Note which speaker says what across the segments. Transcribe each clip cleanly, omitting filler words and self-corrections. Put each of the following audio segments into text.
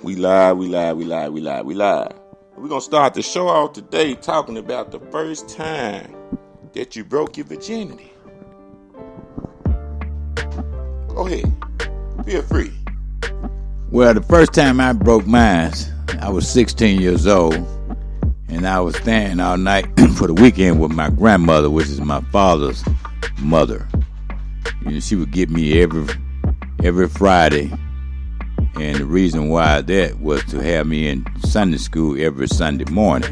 Speaker 1: We live. We're going to start the show off today talking about the first time that you broke your virginity. Go ahead. Feel free.
Speaker 2: Well, the first time I broke mine, I was 16 years old, and I was staying all night for the weekend with my grandmother, which is my father's mother. You know, she would get me every Friday. And the reason why that was to have me in Sunday school every Sunday morning.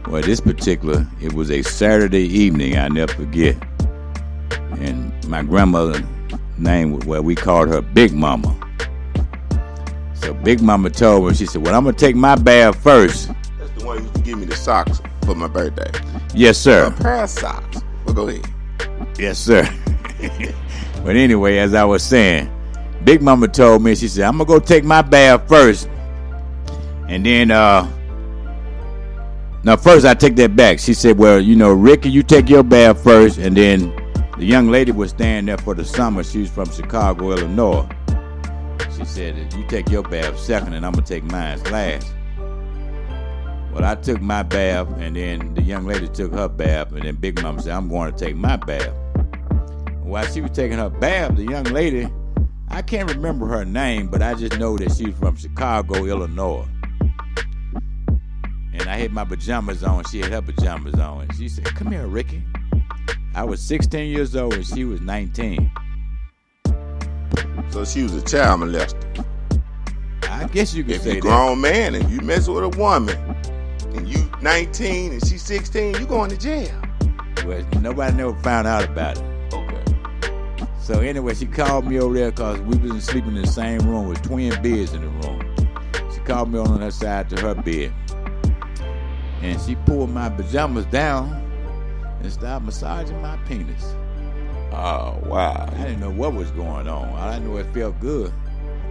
Speaker 2: Well, it was a Saturday evening, I'll never forget. And my grandmother's name was, we called her Big Mama. So Big Mama told me, she said, well, I'm going to take my bath first.
Speaker 1: That's the one who used to give me the socks for my birthday.
Speaker 2: Yes, sir.
Speaker 1: A pair of socks. Well, go ahead.
Speaker 2: Yes, sir. But anyway, as I was saying, Big Mama told me, she said, I'm going to go take my bath first. And then, first I take that back. She said, well, Ricky, you take your bath first. And then the young lady was staying there for the summer. She was from Chicago, Illinois. She said, you take your bath second and I'm going to take mine last. Well, I took my bath and then the young lady took her bath. And then Big Mama said, I'm going to take my bath. While she was taking her bath, the young lady, I can't remember her name, but I just know that she's from Chicago, Illinois. And I had my pajamas on. She had her pajamas on. And she said, come here, Ricky. I was 16 years old and she was 19.
Speaker 1: So she was a child molester.
Speaker 2: I guess you could say that.
Speaker 1: If you're a grown man and you mess with a woman and you 19 and she's 16, you going to jail.
Speaker 2: Well, nobody never found out about it. So anyway, she called me over there because we was sleeping in the same room with twin beds in the room. She called me on her side to her bed. And she pulled my pajamas down and started massaging my penis.
Speaker 1: Oh, wow.
Speaker 2: I didn't know what was going on. All I knew it felt good.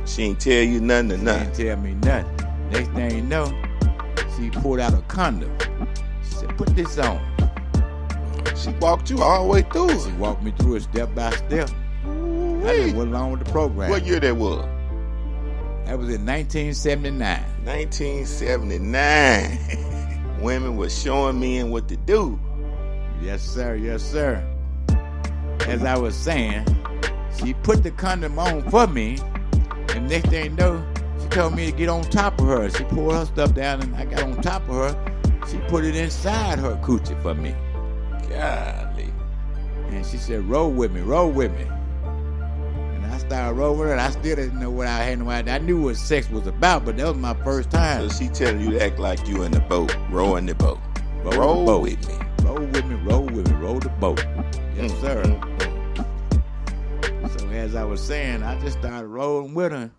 Speaker 1: She ain't tell you nothing or nothing.
Speaker 2: She didn't tell me nothing. Next thing you know, she pulled out a condom. She said, put this on.
Speaker 1: She walked you all the way through it.
Speaker 2: She walked me through it step by step. I just went along with the program.
Speaker 1: What year that was?
Speaker 2: That was in 1979.
Speaker 1: 1979. Women were showing men what to do.
Speaker 2: Yes, sir. Yes, sir. As I was saying, she put the condom on for me. And next thing you know, she told me to get on top of her. She pulled her stuff down and I got on top of her. She put it inside her coochie for me.
Speaker 1: Golly.
Speaker 2: And she said, roll with me. And I started rolling and I still didn't know what I had no idea. I knew what sex was about, but that was my first time.
Speaker 1: So she telling you to act like you in the boat, rowing the boat. Roll with me.
Speaker 2: Roll the boat. Yes, sir. So as I was saying, I just started rolling with her.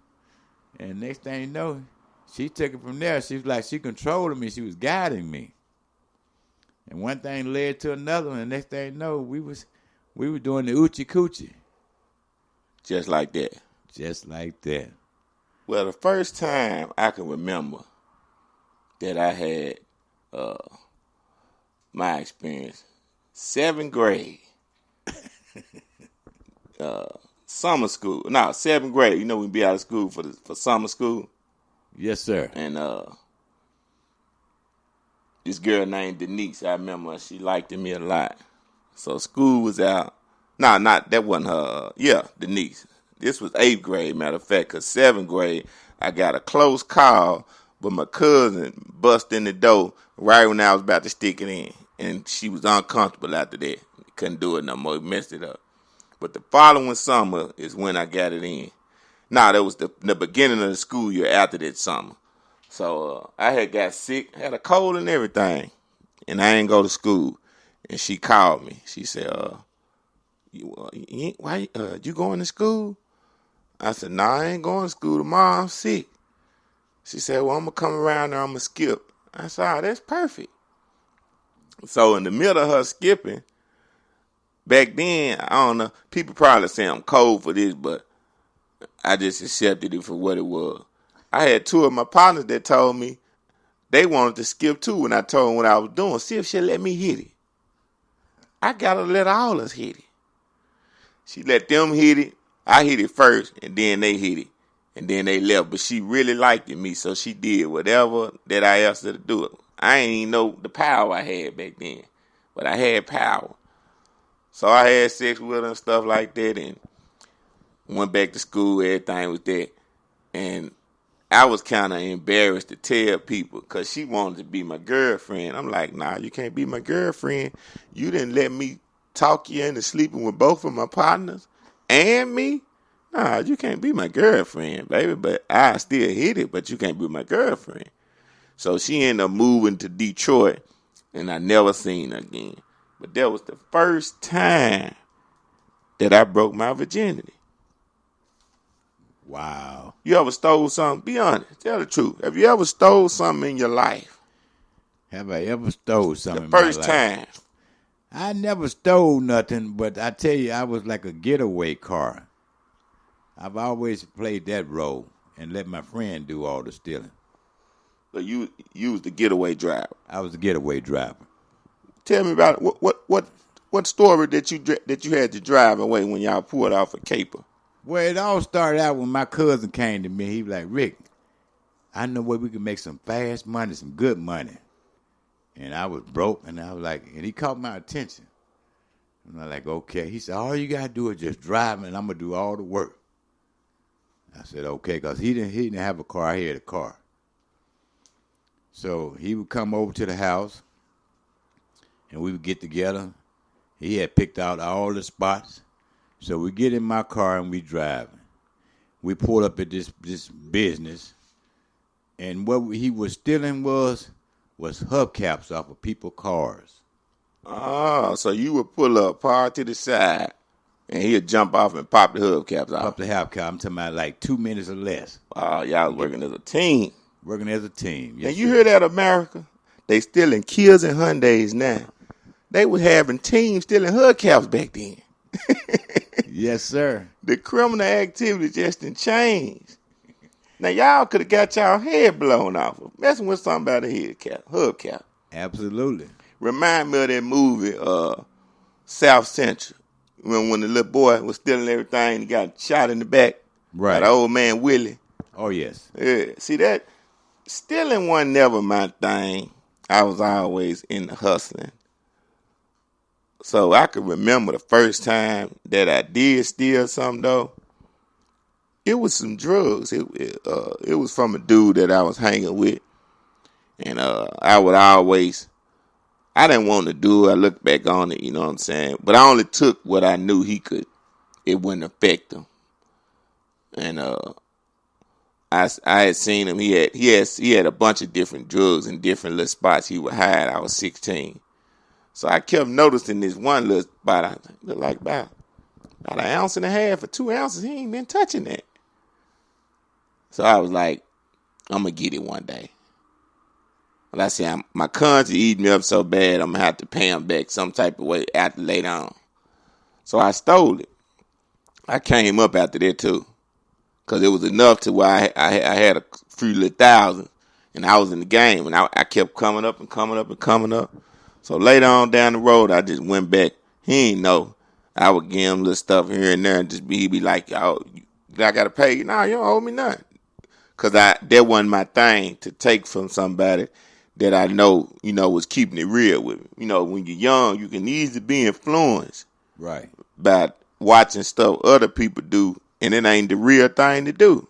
Speaker 2: And next thing you know, she took it from there. She was like, she controlling me. She was guiding me. And one thing led to another, and the next thing you know, we were doing the oochie coochie.
Speaker 1: Just like that.
Speaker 2: Just like that.
Speaker 1: Well, the first time I can remember that I had my experience, 7th grade, summer school. No, 7th grade. You know, we'd be out of school for summer school.
Speaker 2: Yes, sir.
Speaker 1: And this girl named Denise, I remember she liked me a lot. So school was out. No, that wasn't her. Yeah, Denise. This was 8th grade, matter of fact, because 7th grade, I got a close call, but my cousin bust in the door right when I was about to stick it in. And she was uncomfortable after that. Couldn't do it no more. Messed it up. But the following summer is when I got it in. Now, that was the beginning of the school year after that summer. So I had got sick, had a cold and everything, and I ain't go to school. And she called me. She said, you going to school? I said, nah, I ain't going to school tomorrow. I'm sick. She said, well, I'm going to come around there. I'm going to skip. I said, oh, that's perfect. So in the middle of her skipping, back then, I don't know, people probably say I'm cold for this, but I just accepted it for what it was. I had 2 of my partners that told me they wanted to skip too when I told them what I was doing. See if she'll let me hit it. I got to let all us hit it. She let them hit it. I hit it first, and then they hit it. And then they left, but she really liked me, so she did whatever that I asked her to do. I ain't even know the power I had back then, but I had power. So I had sex with her and stuff like that, and went back to school. Everything was there, and I was kind of embarrassed to tell people because she wanted to be my girlfriend. I'm like, nah, you can't be my girlfriend. You didn't let me talk you into sleeping with both of my partners and me. Nah, you can't be my girlfriend, baby. But I still hit it, but you can't be my girlfriend. So she ended up moving to Detroit, and I never seen her again. But that was the first time that I broke my virginity.
Speaker 2: Wow.
Speaker 1: You ever stole something? Be honest. Tell the truth. Have you ever stole something in your life?
Speaker 2: Have I ever stole something
Speaker 1: The
Speaker 2: in my
Speaker 1: first
Speaker 2: life?
Speaker 1: time.
Speaker 2: I never stole nothing, but I tell you, I was like a getaway car. I've always played that role and let my friend do all the stealing.
Speaker 1: So you was the getaway driver.
Speaker 2: I was the getaway driver.
Speaker 1: Tell me about it. What story that you had to drive away when y'all pulled off a caper?
Speaker 2: Well, it all started out when my cousin came to me. He was like, Rick, I know where we can make some fast money, some good money. And I was broke, and I was like, and he caught my attention. And I'm like, okay. He said, all you got to do is just drive, and I'm going to do all the work. I said, okay, because he didn't have a car. I had a car. So he would come over to the house, and we would get together. He had picked out all the spots. So we get in my car, and we drive. We pulled up at this business, and what he was stealing was hubcaps off of people's cars.
Speaker 1: Oh, so you would pull up, park to the side, and he'd jump off and pop the hubcaps off.
Speaker 2: Pop the hubcap. I'm talking about like 2 minutes or less.
Speaker 1: Wow, y'all was working as a team.
Speaker 2: Working as a team. Yes,
Speaker 1: and you hear that, America? They stealing Kias and Hyundais now. They were having teams stealing hubcaps back then.
Speaker 2: Yes, sir.
Speaker 1: The criminal activity just didn't change. Now, y'all could have got y'all head blown off of messing with somebody's hubcap.
Speaker 2: Absolutely.
Speaker 1: Remind me of that movie, South Central, when the little boy was stealing everything, he got shot in the back.
Speaker 2: Right.
Speaker 1: By the old man Willie.
Speaker 2: Oh, yes.
Speaker 1: Yeah. See, that stealing wasn't never my thing. I was always in the hustling. So I could remember the first time that I did steal something, though. It was some drugs. It was from a dude that I was hanging with. And I didn't want to do it. I looked back on it, you know what I'm saying? But I only took what I knew it wouldn't affect him. And I had seen him. He had a bunch of different drugs in different little spots he would hide. I was 16. So I kept noticing this one little spot. I looked like about an ounce and a half or 2 ounces. He ain't been touching that. So I was like, I'm going to get it one day. Well, I said, my conscience eating me up so bad, I'm going to have to pay him back some type of way after later on. So I stole it. I came up after that too. Because it was enough to where I had a few little thousand. And I was in the game. And I kept coming up and coming up and coming up. So later on down the road, I just went back. He ain't know. I would give him little stuff here and there and he'd be like, oh, I got to pay you. No, you don't owe me nothing. Because that wasn't my thing to take from somebody that I know, was keeping it real with me. When you're young, you can easily be influenced.
Speaker 2: Right.
Speaker 1: By watching stuff other people do, and it ain't the real thing to do.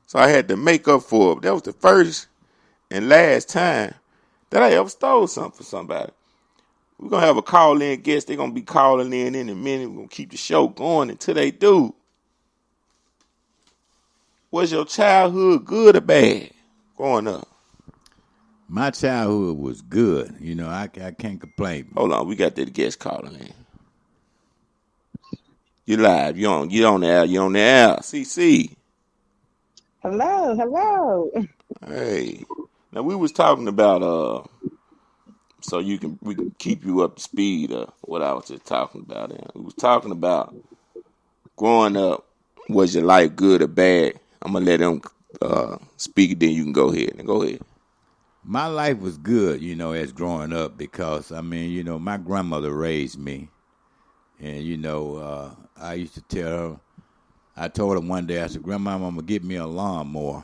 Speaker 1: So I had to make up for it. That was the first and last time that I ever stole something from somebody. We're going to have a call-in guest. They're going to be calling in a minute. We're going to keep the show going until they do. Was your childhood good or bad growing up?
Speaker 2: My childhood was good. I can't complain.
Speaker 1: Hold on. We got that guest calling in. You live. You on the air. You on the air. CC.
Speaker 3: Hello.
Speaker 1: Hey. Now we was talking about so we can keep you up to speed of what I was just talking about. And we was talking about growing up, was your life good or bad? I'm gonna let them speak, then you can go ahead.
Speaker 2: My life was good, as growing up because my grandmother raised me, and I used to tell her I told her one day, I said, Grandma, I'm going to get me a lawnmower,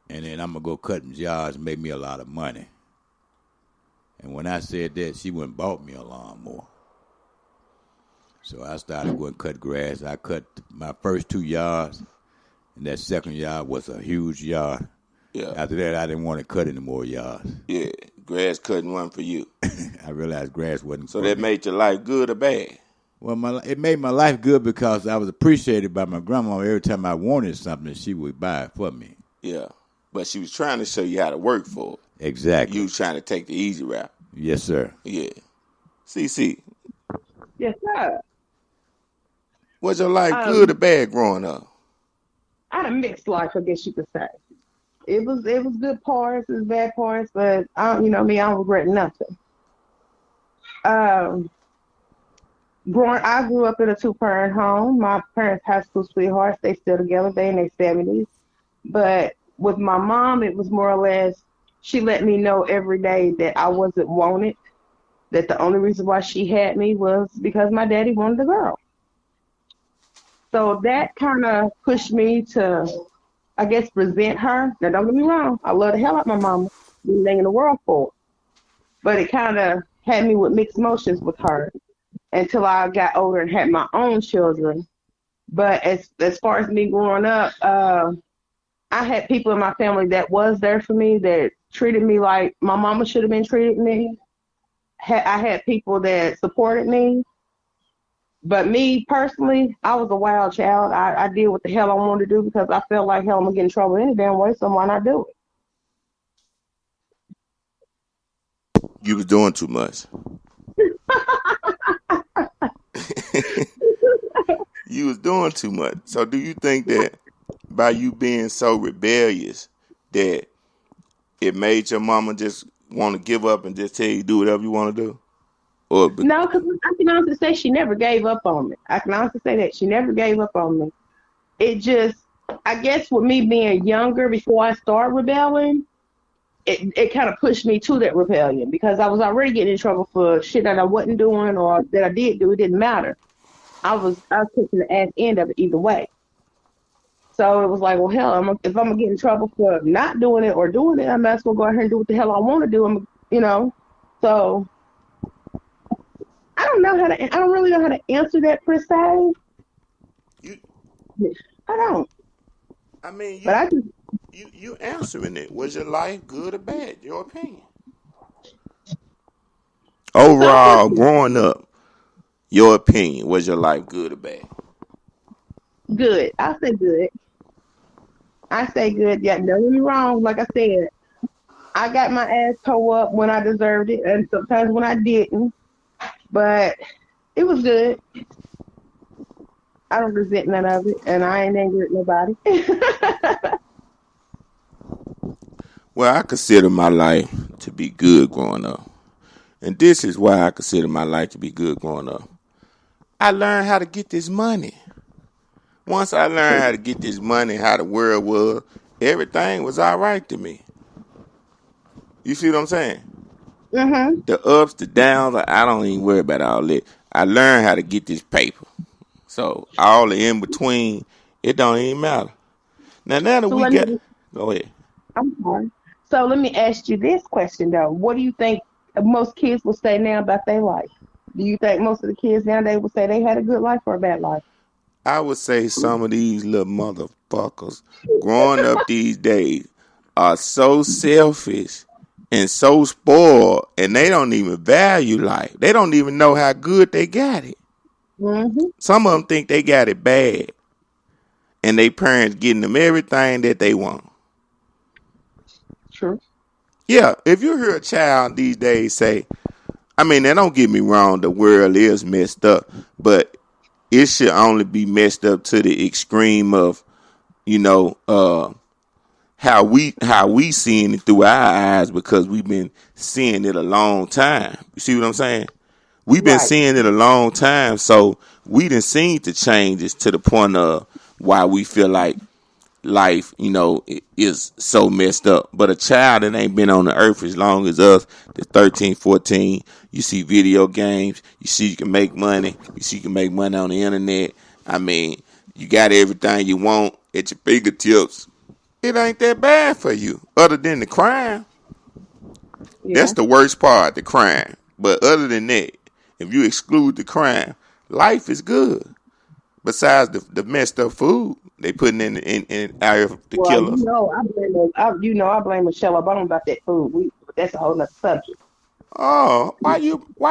Speaker 2: and then I'm going to go cutting yards and make me a lot of money. And when I said that, she went and bought me a lawnmower. So I started going to cut grass. I cut my first 2 yards, and that second yard was a huge yard.
Speaker 1: Yeah.
Speaker 2: After that, I didn't want to cut any more yards.
Speaker 1: Yeah, grass cutting wasn't for you.
Speaker 2: I realized grass wasn't
Speaker 1: So
Speaker 2: for
Speaker 1: that
Speaker 2: me.
Speaker 1: made your life good or bad?
Speaker 2: Well, it made my life good because I was appreciated by my grandma. Every time I wanted something, she would buy it for me.
Speaker 1: Yeah, but she was trying to show you how to work for it.
Speaker 2: Exactly.
Speaker 1: You was trying to take the easy route.
Speaker 2: Yes, sir.
Speaker 1: Yeah. CC,
Speaker 3: Yes, sir.
Speaker 1: was your life good or bad growing up?
Speaker 3: I had a mixed life, I guess you could say. It was good parts, it was bad parts, but you know me, I don't regret nothing. I grew up in a 2-parent home. My parents high school sweethearts. They still together. They in their 70s. But with my mom, it was more or less, she let me know every day that I wasn't wanted, that the only reason why she had me was because my daddy wanted a girl. So that kind of pushed me to, I guess, resent her. Now, don't get me wrong. I love the hell out of my mama. Anything in the world for her. But it kind of had me with mixed emotions with her until I got older and had my own children. But as far as me growing up, I had people in my family that was there for me, that treated me like my mama should have been treating me. I had people that supported me. But me personally, I was a wild child. I did what the hell I wanted to do because I felt like hell I'm going to get in trouble any damn way, so why not do it?
Speaker 1: You was doing too much. You was doing too much. So do you think that by you being so rebellious that it made your mama just want to give up and just tell you do whatever you want to do? Or
Speaker 3: No, because I can honestly say she never gave up on me. I can honestly say that. She never gave up on me. It just, I guess with me being younger before I started rebelling, it kind of pushed me to that rebellion because I was already getting in trouble for shit that I wasn't doing or that I did do. It didn't matter. I was taking the ass end of it either way. So it was like, well, hell, if I'm going to get in trouble for not doing it or doing it, I might as well go ahead and do what the hell I want to do. So I don't really know how to answer that per se. I don't.
Speaker 1: I mean,
Speaker 3: But I just,
Speaker 1: you answering it. Was your life good or bad? Your opinion. Overall, growing up, your opinion. Was your life good or bad?
Speaker 3: good. I say good. Yeah, don't get me wrong. Like I said, I got my ass towed up when I deserved it, and sometimes when I didn't. But it was good. I don't resent none of it, and I ain't angry at nobody.
Speaker 1: Well, I consider my life to be good growing up. And this is why I consider my life to be good growing up. I learned how to get this money. Once I learned how to get this money, how the world was, everything was all right to me. You see what I'm saying?
Speaker 3: Mm-hmm.
Speaker 1: The ups, the downs, I don't even worry about all that. I learned how to get this paper. So all the in between, it don't even matter. Now that
Speaker 3: So
Speaker 1: we
Speaker 3: let
Speaker 1: got,
Speaker 3: me,
Speaker 1: go ahead.
Speaker 3: I'm sorry. So let me ask you this question, though. What do you think most kids will say now about their life? Do you think most of the kids nowadays will say they had a good life or a bad life?
Speaker 1: I would say some of these little motherfuckers growing up these days are so selfish and so spoiled, and they don't even value life. They don't even know how good they got it.
Speaker 3: Mm-hmm.
Speaker 1: Some of them think they got it bad, and they parents getting them everything that they want.
Speaker 3: True.
Speaker 1: Yeah, if you hear a child these days say, I mean, now don't get me wrong, the world is messed up, but it should only be messed up to the extreme of, how we seeing it through our eyes because we've been seeing it a long time. You see what I'm saying? We've been
Speaker 3: Right.
Speaker 1: seeing it a long time, so we done seen the changes to the point of why we feel like life, is so messed up. But a child that ain't been on the earth as long as us, the 13, 14, you see video games, you see you can make money, you see you can make money on the internet. I mean, you got everything you want at your fingertips. It ain't that bad for you, other than the crime. That's
Speaker 3: Yeah.
Speaker 1: the worst part, the crime. But other than that, if you exclude the crime, life is good. Besides the messed up food they putting in out here to
Speaker 3: Well,
Speaker 1: kill us.
Speaker 3: I blame Michelle Obama about that food. That's a whole nother subject.
Speaker 1: Oh, why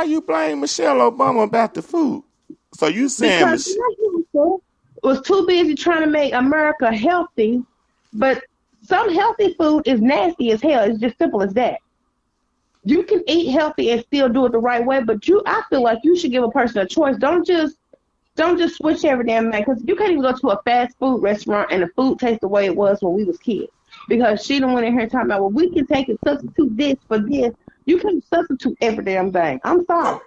Speaker 1: you blame Michelle Obama about the food? So you saying
Speaker 3: Because was too busy trying to make America healthy, but some healthy food is nasty as hell. It's just simple as that. You can eat healthy and still do it the right way, but I feel like you should give a person a choice. Don't just switch every damn thing, because you can't even go to a fast food restaurant and the food tastes the way it was when we was kids. Because she done went in here talking about, well, we can take and substitute this for this. You can substitute every damn thing. I'm sorry.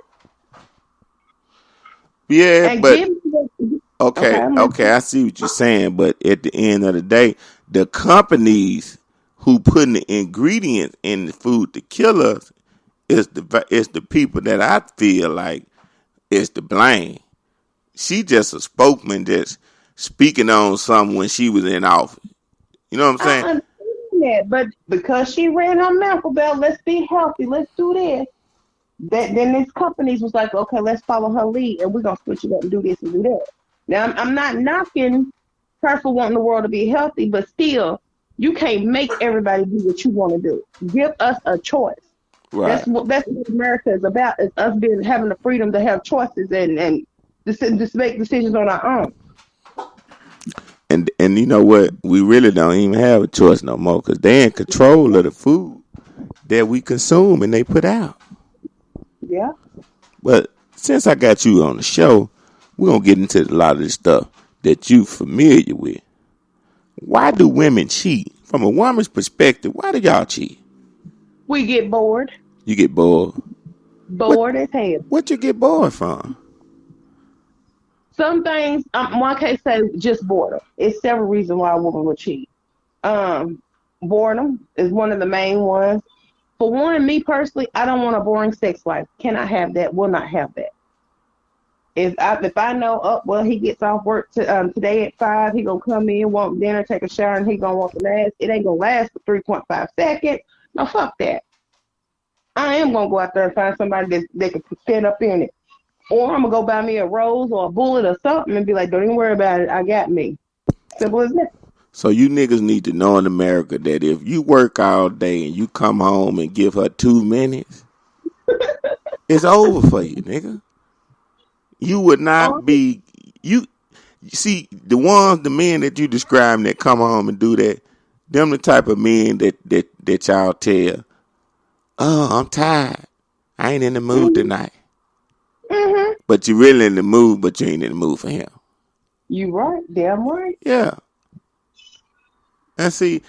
Speaker 1: Yeah,
Speaker 3: And
Speaker 1: but
Speaker 3: okay,
Speaker 1: okay, I see what you're saying, but at the end of the day, the companies who putting the ingredients in the food to kill us is the people that I feel like is to blame. She just a spokesman just speaking on something when she was in office. You know what I'm
Speaker 3: I
Speaker 1: saying?
Speaker 3: understand that, but because she ran her mouth about let's be healthy, let's do this, then these companies was like, okay, let's follow her lead and we're gonna switch it up and do this and do that. Now I'm not knocking her for wanting the world to be healthy, but still, you can't make everybody do what you want to do. Give us a choice.
Speaker 1: Right.
Speaker 3: That's what America is about. Is us having the freedom to have choices and just make decisions on our own.
Speaker 1: And you know what? We really don't even have a choice no more, because they're in control of the food that we consume and they put out.
Speaker 3: Yeah.
Speaker 1: But since I got you on the show, we're going to get into a lot of this stuff that you familiar with. Why do women cheat? From a woman's perspective, why do y'all cheat?
Speaker 3: We get bored.
Speaker 1: You get bored.
Speaker 3: Bored as hell.
Speaker 1: What you get bored from?
Speaker 3: Some things, one can't say just boredom. It's several reasons why a woman would cheat. Boredom is one of the main ones. For one, me personally, I don't want a boring sex life. Can I have that? Will not have that. If I know, oh, well, he gets off work today at 5, he gonna come in, want dinner, take a shower, and he gonna want to last. It ain't gonna last for 3.5 seconds. No, fuck that. I am gonna go out there and find somebody that can fit up in it. Or I'm gonna go buy me a rose or a bullet or something and be like, don't even worry about it. I got me. Simple as that.
Speaker 1: So you niggas need to know in America that if you work all day and you come home and give her 2 minutes, it's over for you, nigga. You would not be you see the men that you describe that come home and do that. Them the type of men that y'all tell, oh, I'm tired. I ain't in the mood tonight.
Speaker 3: Mm-hmm.
Speaker 1: But you really in the mood, but you ain't in the mood for him.
Speaker 3: You right, damn right.
Speaker 1: Yeah. And see,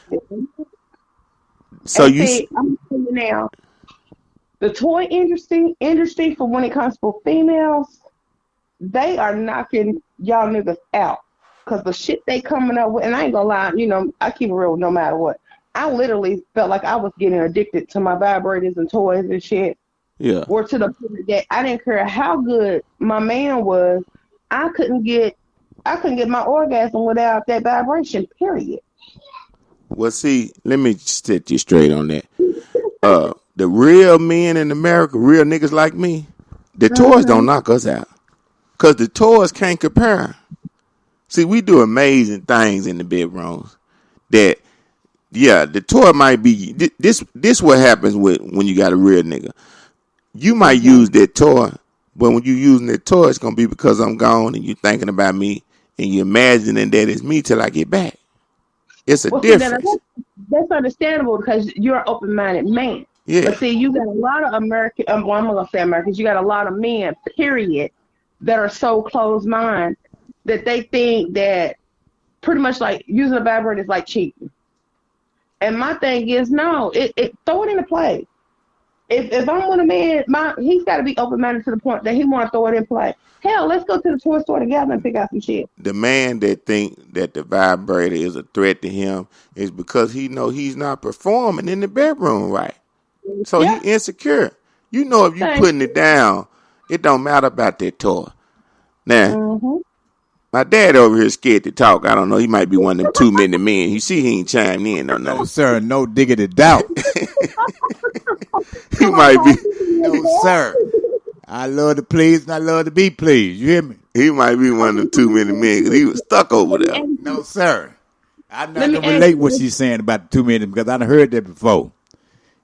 Speaker 3: so I'm telling you now, the toy industry for when it comes to females, they are knocking y'all niggas out. Because the shit they coming up with, and I ain't gonna lie, I keep it real no matter what. I literally felt like I was getting addicted to my vibrators and toys and shit.
Speaker 1: Yeah.
Speaker 3: Or to the point that I didn't care how good my man was, I couldn't get my orgasm without that vibration, period.
Speaker 1: Well, see, let me set you straight on that. The real men in America, real niggas like me, the toys don't knock us out. Because the toys can't compare. See, we do amazing things in the bedrooms that, yeah, the toy might be, this what happens when you got a real nigga. You might use that toy, but when you using that toy, it's going to be because I'm gone and you thinking about me and you imagining that it's me till I get back. It's a difference.
Speaker 3: That's understandable because you're an open-minded man.
Speaker 1: Yeah.
Speaker 3: But see, you got a lot of American, I'm going to say Americans, you got a lot of men, period, that are so closed-minded that they think that pretty much like using a vibrator is like cheating. And my thing is, no, throw it into play. If I'm with a man, he's got to be open-minded to the point that he want to throw it in play. Hell, let's go to the toy store together and pick out some shit.
Speaker 1: The man that think that the vibrator is a threat to him is because he know he's not performing in the bedroom right. So he insecure. You know, if you putting it down, it don't matter about that toy. Now, My dad over here scared to talk. I don't know. He might be one of them too many men. You see, he ain't chimed in or
Speaker 2: No,
Speaker 1: nothing.
Speaker 2: sir. No diggity doubt.
Speaker 1: He might be.
Speaker 2: No, sir. I love to please and I love to be pleased. You hear me?
Speaker 1: He might be one of them too many men because he was stuck over there.
Speaker 2: No, sir. I'm not
Speaker 3: Let me
Speaker 2: gonna
Speaker 3: ask
Speaker 2: relate
Speaker 3: you
Speaker 2: what
Speaker 3: this.
Speaker 2: she's saying about the 2 minutes because I done heard that before.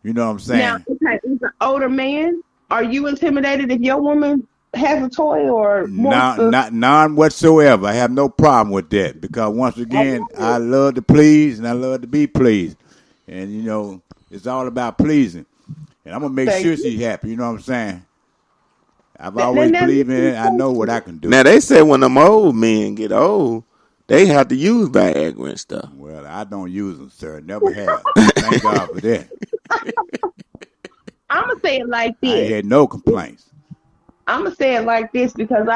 Speaker 2: You know what I'm saying?
Speaker 3: Now, okay, as an older man, are you intimidated if your woman has a toy or wants to?
Speaker 2: Not none whatsoever. I have no problem with that because once again, I love to please and I love to be pleased, and you know it's all about pleasing. And I'm gonna make
Speaker 3: Thank
Speaker 2: sure
Speaker 3: you.
Speaker 2: she's happy. You know what I'm saying? I've
Speaker 3: That-
Speaker 2: always
Speaker 3: that-
Speaker 2: believed in it. I know what I can do.
Speaker 1: Now they say when them old men get old, they have to use Viagra and stuff.
Speaker 2: Well, I don't use them, sir. Never have. Thank God for that.
Speaker 3: I'm gonna say it like
Speaker 2: I ain't
Speaker 3: this.
Speaker 2: had no complaints.
Speaker 3: I'm gonna say it like this because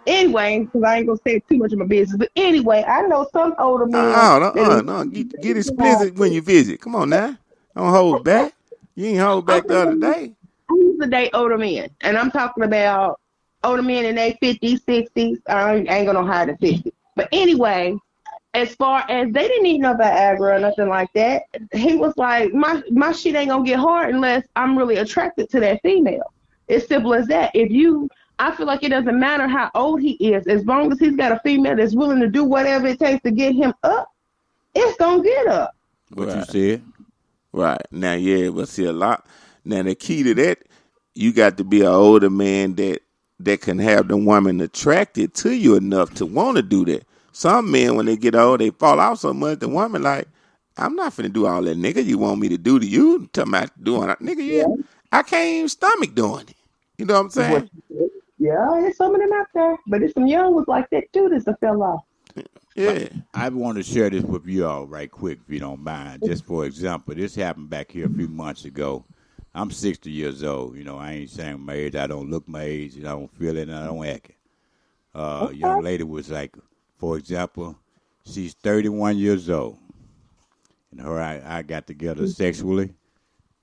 Speaker 3: anyway, because I ain't gonna say too much of my business. But anyway, I know some older men
Speaker 1: No. Get explicit when you visit. Come on now. Don't hold back. You ain't hold back the other day.
Speaker 3: I used to date older men, and I'm talking about older men in their 50s, 60s. I ain't gonna hide the 50s. But anyway, as far as they didn't need no Viagra or nothing like that, he was like, my shit ain't gonna get hard unless I'm really attracted to that female. It's simple as that. I feel like it doesn't matter how old he is, as long as he's got a female that's willing to do whatever it takes to get him up, it's gonna get up.
Speaker 2: What you
Speaker 1: Right.
Speaker 2: said?
Speaker 1: Right. Now, yeah, but see a lot. Now, the key to that, you got to be an older man that can have the woman attracted to you enough to want to do that. Some men, when they get old, they fall out so much, the woman like, I'm not finna do all that, nigga, you want me to do to you. Talking about doing that. Nigga, yeah, I can't even stomach doing it. You know what I'm saying?
Speaker 3: Yeah, there's some of them out there, but there's some young ones like that too that fell off.
Speaker 1: Yeah.
Speaker 2: I want to share this with you all right quick, if you don't mind. Just for example, this happened back here a few months ago. I'm 60 years old. You know, I ain't saying my age. I don't look my age. I don't feel it, and I don't act it. Young lady was like, for example, she's 31 years old. And her, I got together sexually.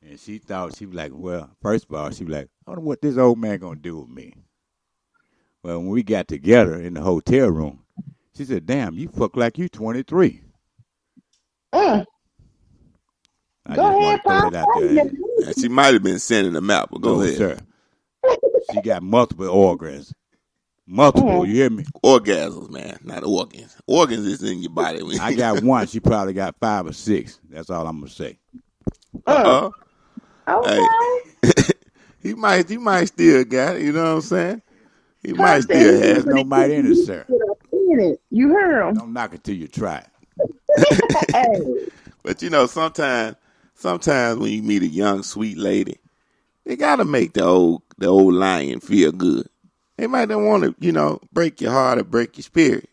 Speaker 2: And she thought, she was like, well, first of all, she was like, I don't know what this old man going to do with me. Well, when we got together in the hotel room, she said, damn, you fuck like you 23.
Speaker 3: Mm.
Speaker 2: I
Speaker 3: Go
Speaker 2: just
Speaker 3: ahead,
Speaker 2: want to throw
Speaker 3: Pop.
Speaker 2: that out there.
Speaker 1: Now, she might have been sending them out, but go
Speaker 2: No,
Speaker 1: ahead.
Speaker 2: sir. She got multiple organs. Multiple, you hear me?
Speaker 1: Orgasms, man, not organs. Organs is in your body.
Speaker 2: I got one. She probably got 5 or 6. That's all I'm going to say.
Speaker 1: Uh-oh.
Speaker 3: Okay.
Speaker 1: Hey, he might still got it. You know what I'm saying? He might
Speaker 3: Pop
Speaker 1: still
Speaker 3: said
Speaker 1: have
Speaker 2: There's
Speaker 1: it.
Speaker 2: nobody in it, sir.
Speaker 3: in it. You heard him.
Speaker 2: Don't knock it till you try it.
Speaker 3: Hey.
Speaker 1: But you know, sometimes when you meet a young sweet lady, they gotta make the old lion feel good. They might not want to, you know, break your heart or break your spirit.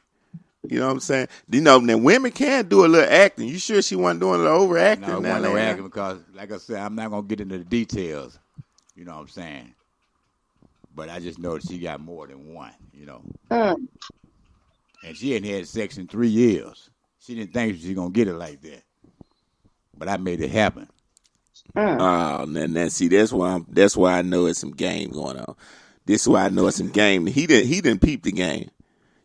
Speaker 1: You know what I'm saying? You know, now women can do a little acting. You sure she wasn't doing a little overacting?
Speaker 2: No, it
Speaker 1: now,
Speaker 2: wasn't no
Speaker 1: Lana?
Speaker 2: acting because, like I said, I'm not going to get into the details. You know what I'm saying? But I just know that she got more than one, you know.
Speaker 3: Mm.
Speaker 2: And she hadn't had sex in 3 years. She didn't think she was going to get it like that. But I made it happen.
Speaker 1: Oh, now see, that's why I know it's some game going on. This is why I know it's some game. He didn't peep the game.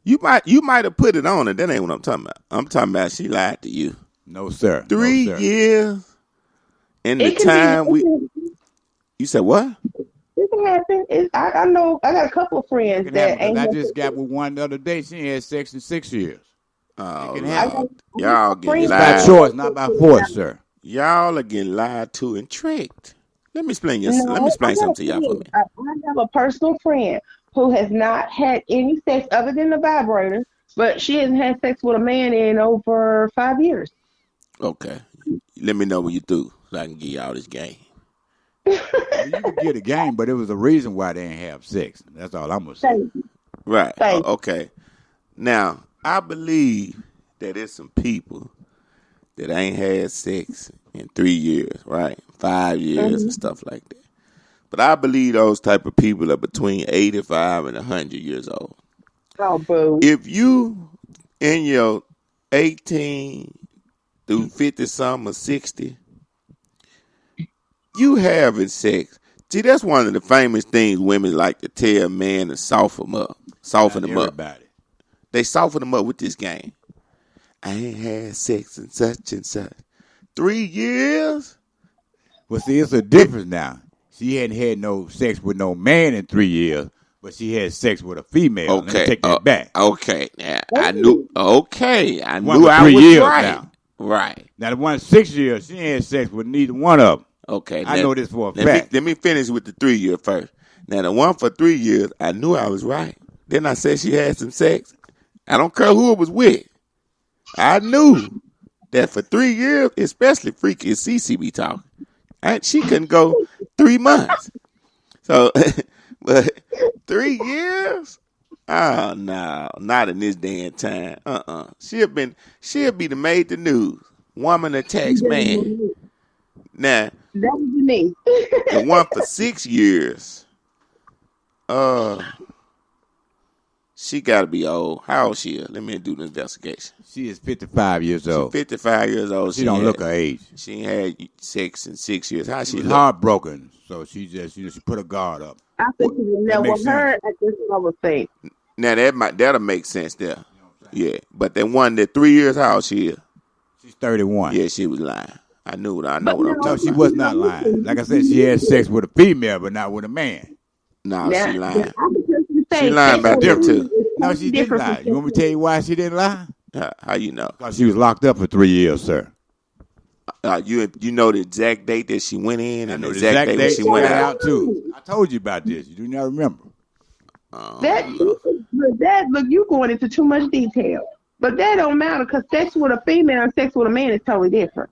Speaker 1: You might have put it on her. That ain't what I'm talking about. I'm talking about she lied to you.
Speaker 2: No, sir.
Speaker 1: 3
Speaker 2: No, sir.
Speaker 1: years. And the
Speaker 3: It can
Speaker 1: time
Speaker 3: be.
Speaker 1: you said what?
Speaker 3: It can happen. I know. I got a couple of
Speaker 2: It
Speaker 3: friends
Speaker 2: can
Speaker 3: that
Speaker 2: happen
Speaker 3: ain't.
Speaker 2: because I just got with one the other day. She ain't had sex in 6 years.
Speaker 1: Oh,
Speaker 2: can
Speaker 1: Lord.
Speaker 2: happen.
Speaker 1: Y'all getting
Speaker 3: Friends.
Speaker 2: By
Speaker 1: lied.
Speaker 2: choice, not by force, sir.
Speaker 1: Y'all are getting lied to and tricked. Let me explain
Speaker 3: No,
Speaker 1: something to y'all for me.
Speaker 3: I have a personal friend who has not had any sex other than the vibrator, but she hasn't had sex with a man in over 5 years.
Speaker 1: Okay. Let me know when you through so I can give y'all this game.
Speaker 2: You could get a game, but it was a reason why they didn't have sex. That's all I'm going to say.
Speaker 3: Thank you.
Speaker 1: Right.
Speaker 3: Thank you.
Speaker 1: Okay. Now, I believe that there's some people that ain't had sex in 3 years, right? 5 years and stuff like that. But I believe those type of people are between 85 and 100 years old.
Speaker 3: Oh, boo.
Speaker 1: If you in your 18 through 50 something or 60, you having sex. See, that's one of the famous things women like to tell men to soften them up.
Speaker 2: Not everybody.
Speaker 1: They soften them up with this game. I ain't had sex in such and such. 3 years?
Speaker 2: Well, see, it's a difference now. She hadn't had no sex with no man in 3 years, but she had sex with a female. Let me
Speaker 1: Okay.
Speaker 2: take that back.
Speaker 1: Okay. Now, I knew. Okay. I
Speaker 2: One
Speaker 1: knew
Speaker 2: for
Speaker 1: I
Speaker 2: 3
Speaker 1: was
Speaker 2: years
Speaker 1: right.
Speaker 2: now.
Speaker 1: Right.
Speaker 2: Now, the one 6 years, she ain't had sex with neither one of them.
Speaker 1: Okay.
Speaker 2: I know this for a fact.
Speaker 1: Let me finish with the 3 year first. Now, the one for 3 years, I knew I was right. Then I said she had some sex. I don't care who it was with. I knew that for 3 years, especially freaky as Cece be talking, she couldn't go 3 months. So, but 3 years? Oh, no, not in this day and time. She'll be the made the news. Woman attacks man. Now,
Speaker 3: That was me.
Speaker 1: the one for 6 years, she got to be old. How old she is? Let me do the investigation.
Speaker 2: She is 55 years old.
Speaker 1: 55 years old.
Speaker 2: She don't look her age.
Speaker 1: She ain't had sex in 6 years. How she
Speaker 2: She was
Speaker 1: look?
Speaker 2: heartbroken, so she just, she put her guard up.
Speaker 3: I think she was never
Speaker 2: makes
Speaker 3: heard at this other thing.
Speaker 1: Now that'll make sense there. Yeah, but that one that 3 years, how old she is?
Speaker 2: She's 31.
Speaker 1: Yeah, she was lying. I know what I'm
Speaker 2: No,
Speaker 1: talking
Speaker 2: she
Speaker 1: about.
Speaker 2: was not lying. Like I said, she had sex with a female, but not with a man.
Speaker 1: No,
Speaker 3: Now,
Speaker 1: she lying.
Speaker 3: I can just say
Speaker 1: She lying about
Speaker 3: sex
Speaker 1: that too.
Speaker 3: is
Speaker 2: No, she didn't
Speaker 3: different
Speaker 2: lie.
Speaker 3: from
Speaker 2: You want me to tell you why she didn't lie?
Speaker 1: How you know?
Speaker 2: Because she was locked up for 3 years, sir.
Speaker 1: You know the exact date that she went in and the
Speaker 2: The
Speaker 1: exact date when she went out.
Speaker 2: too. I told you about this. You do not remember.
Speaker 3: That look, you going into too much detail. But that don't matter because sex with a female and sex with a man is totally different.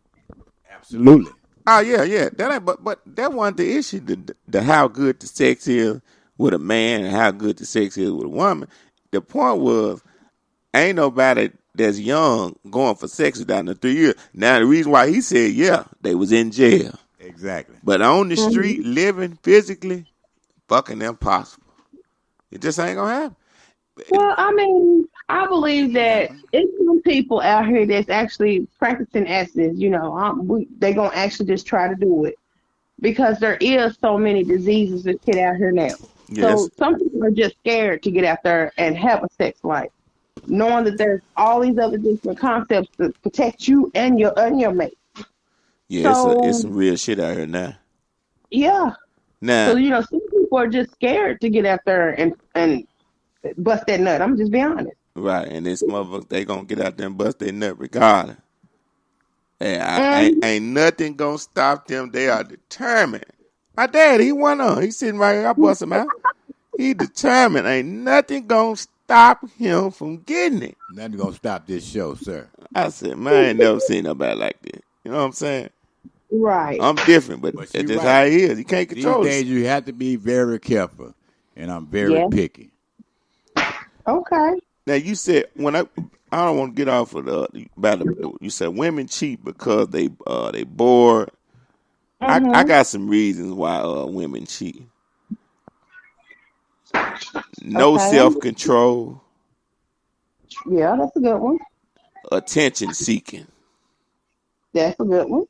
Speaker 2: Absolutely.
Speaker 1: Oh yeah. That ain't, but that wasn't the issue. The how good the sex is with a man and how good the sex is with a woman. The point was, ain't nobody that's young going for sex without the 3 years. Now the reason why he said they was in jail.
Speaker 2: Exactly.
Speaker 1: But on the street, living physically, fucking impossible. It just ain't gonna happen.
Speaker 3: Well, I mean, I believe that it's some people out here that's actually practicing abstinence. They're going to actually just try to do it because there is so many diseases that get out here now.
Speaker 1: Yes.
Speaker 3: So some people are just scared to get out there and have a sex life, knowing that there's all these other different concepts to protect you and your mate.
Speaker 1: Yeah,
Speaker 3: So-
Speaker 1: it's some real shit out here now.
Speaker 3: Yeah.
Speaker 1: Now,
Speaker 3: So, some people are just scared to get out there and bust that nut. I'm just being honest.
Speaker 1: right, and this motherfucker, they gonna get out there and bust their nut regardless. And ain't nothing gonna stop them. They are determined. My dad, he went on. He sitting right here. I bust him out. He determined. Ain't nothing gonna stop him from getting it.
Speaker 2: Nothing gonna stop this show, sir.
Speaker 1: I said, man, I ain't never seen nobody like this. You know what I'm saying?
Speaker 3: Right.
Speaker 1: I'm different, but
Speaker 2: But
Speaker 1: that's
Speaker 2: you
Speaker 1: just
Speaker 2: right.
Speaker 1: how he is. You can't
Speaker 2: These
Speaker 1: control
Speaker 2: days
Speaker 1: it.
Speaker 2: you have to be very careful, and I'm very
Speaker 3: Yeah.
Speaker 2: picky.
Speaker 3: Okay.
Speaker 1: Now you said I don't want to get off of you said women cheat because they bored. I got some reasons why women cheat. No
Speaker 3: Okay.
Speaker 1: self-control,
Speaker 3: Yeah, that's a good one.
Speaker 1: attention seeking,
Speaker 3: That's a good one.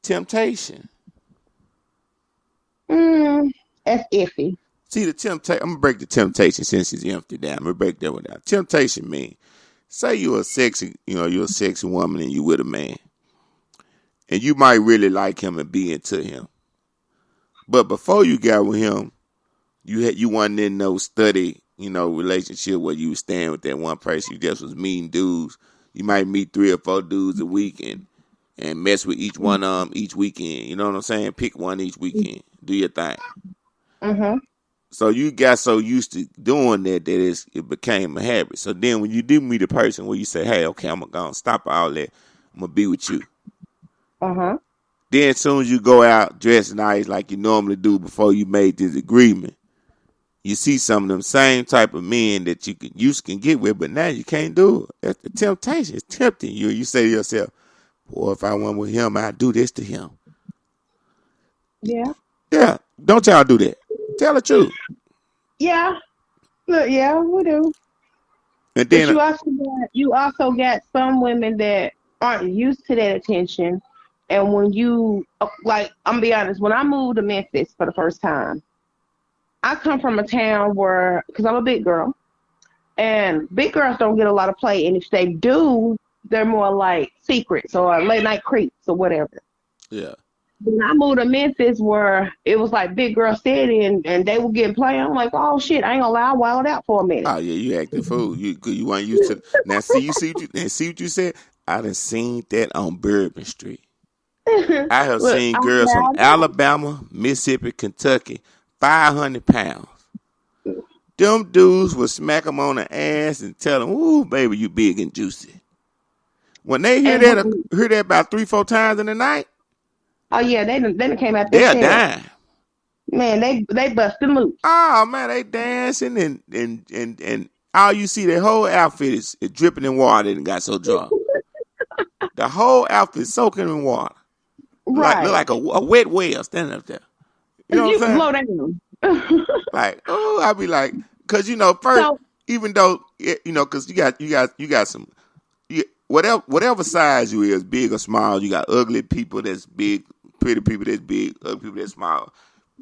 Speaker 1: temptation.
Speaker 3: That's iffy.
Speaker 1: See the temptation. I'm gonna break the temptation since it's empty down. I'm gonna break that one down. Temptation mean, say you're a sexy woman and you with a man, and you might really like him and be into him, but before you got with him, you wasn't in no study, relationship where you was staying with that one person. You just was meeting dudes. You might meet 3 or 4 dudes a week and mess with each one of them each weekend. You know what I'm saying? Pick one each weekend. Do your thing.
Speaker 3: Mm-hmm.
Speaker 1: So you got so used to doing that it became a habit. So then when you do meet a person where you say, hey, okay, I'm going to stop all that. I'm going to be with you.
Speaker 3: Uh-huh.
Speaker 1: Then as soon as you go out dressed nice like you normally do before you made this agreement, you see some of them same type of men that you can get with, but now you can't do it. That's the temptation. It's tempting you. You say to yourself, boy, if I went with him, I'd do this to him.
Speaker 3: Yeah.
Speaker 1: Yeah. Don't y'all do that. Tell the truth.
Speaker 3: Yeah. Look, yeah, we do.
Speaker 1: And
Speaker 3: But
Speaker 1: then
Speaker 3: you also got some women that aren't used to that attention. And when I'm gonna be honest, when I moved to Memphis for the first time, I come from a town because I'm a big girl, And big girls don't get a lot of play, and if they do, they're more like secrets or late night creeps or whatever.
Speaker 1: Yeah.
Speaker 3: When I moved to Memphis, where it was like big girl city, and they were getting play, I'm like, oh shit, I ain't gonna lie, I wilded out for a minute.
Speaker 1: Oh yeah, you acting fool. You weren't used to. Now see what you said. I done seen that on Bourbon Street. I have
Speaker 3: Look,
Speaker 1: seen
Speaker 3: I
Speaker 1: girls from
Speaker 3: wilded out.
Speaker 1: Alabama, Mississippi, Kentucky, 500 pounds. Them dudes would smack them on the ass and tell them, "Ooh, baby, you big and juicy." When they hear that about 3-4 times in the night,
Speaker 3: Oh yeah, they done came out their
Speaker 1: they're
Speaker 3: shell.
Speaker 1: dying.
Speaker 3: Man, they busted loose.
Speaker 1: Oh man, they dancing and all you see, their whole outfit is dripping in water and got so dry. The whole outfit is soaking in water.
Speaker 3: Right.
Speaker 1: Look like a wet whale standing up there. You know
Speaker 3: You
Speaker 1: what
Speaker 3: can
Speaker 1: I'm saying?
Speaker 3: blow down.
Speaker 1: Like, oh, I be like, cause first,
Speaker 3: So
Speaker 1: even though cause you got some, whatever size you is, big or small, you got ugly people that's big, pretty people that's big, ugly people that's small,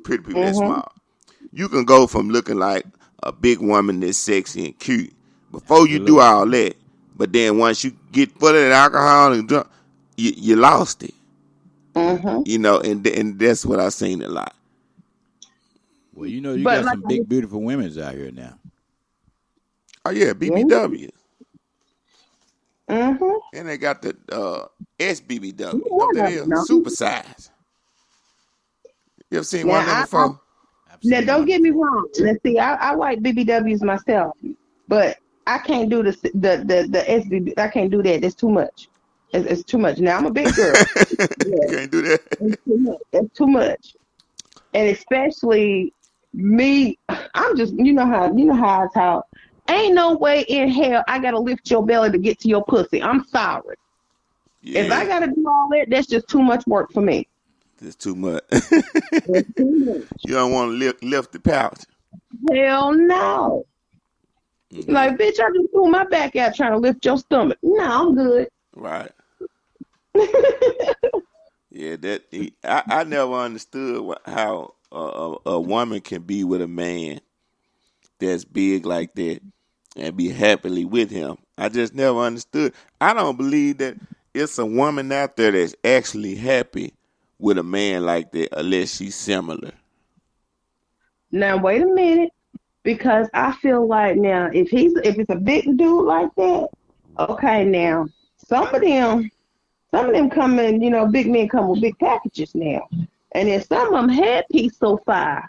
Speaker 1: pretty people that's small. You can go from looking like a big woman that's sexy and cute before you do all that. But then once you get full of that alcohol and drunk, you lost it. And that's what I seen a lot.
Speaker 2: Well, you
Speaker 3: But
Speaker 2: got
Speaker 3: like
Speaker 2: some big, beautiful women out here now.
Speaker 1: Oh yeah, BBW.
Speaker 3: Mm-hmm.
Speaker 1: And they got the SBBW. You know
Speaker 3: One
Speaker 1: what that
Speaker 3: of
Speaker 1: is?
Speaker 3: them, no.
Speaker 1: Super size. You ever seen one of them
Speaker 3: Now
Speaker 1: before?
Speaker 3: now don't get me wrong. Let's see, I like BBWs myself, but I can't do the SBB. I can't do that. It's too much. It's too much. Now I'm a big girl.
Speaker 1: You
Speaker 3: Yeah,
Speaker 1: can't do that.
Speaker 3: it's too much. It's too much. And especially me, I'm just how it's how. Ain't no way in hell I gotta lift your belly to get to your pussy. I'm sorry. If I
Speaker 1: Yeah,
Speaker 3: gotta do all that, that's just too much work for me.
Speaker 1: it's too much.
Speaker 3: It's too much.
Speaker 1: You don't want to lift the pouch.
Speaker 3: Hell no. Like, bitch, I just threw my back out trying to lift your stomach. No, I'm good.
Speaker 1: Right. Yeah, I never understood how a woman can be with a man that's big like that and be happily with him. I just never understood. I don't believe that it's a woman out there that's actually happy with a man like that unless she's similar.
Speaker 3: Now wait a minute, because I feel like now if it's a big dude like that, okay, now some of them come in, big men come with big packages now, and then some of them headpiece so fire,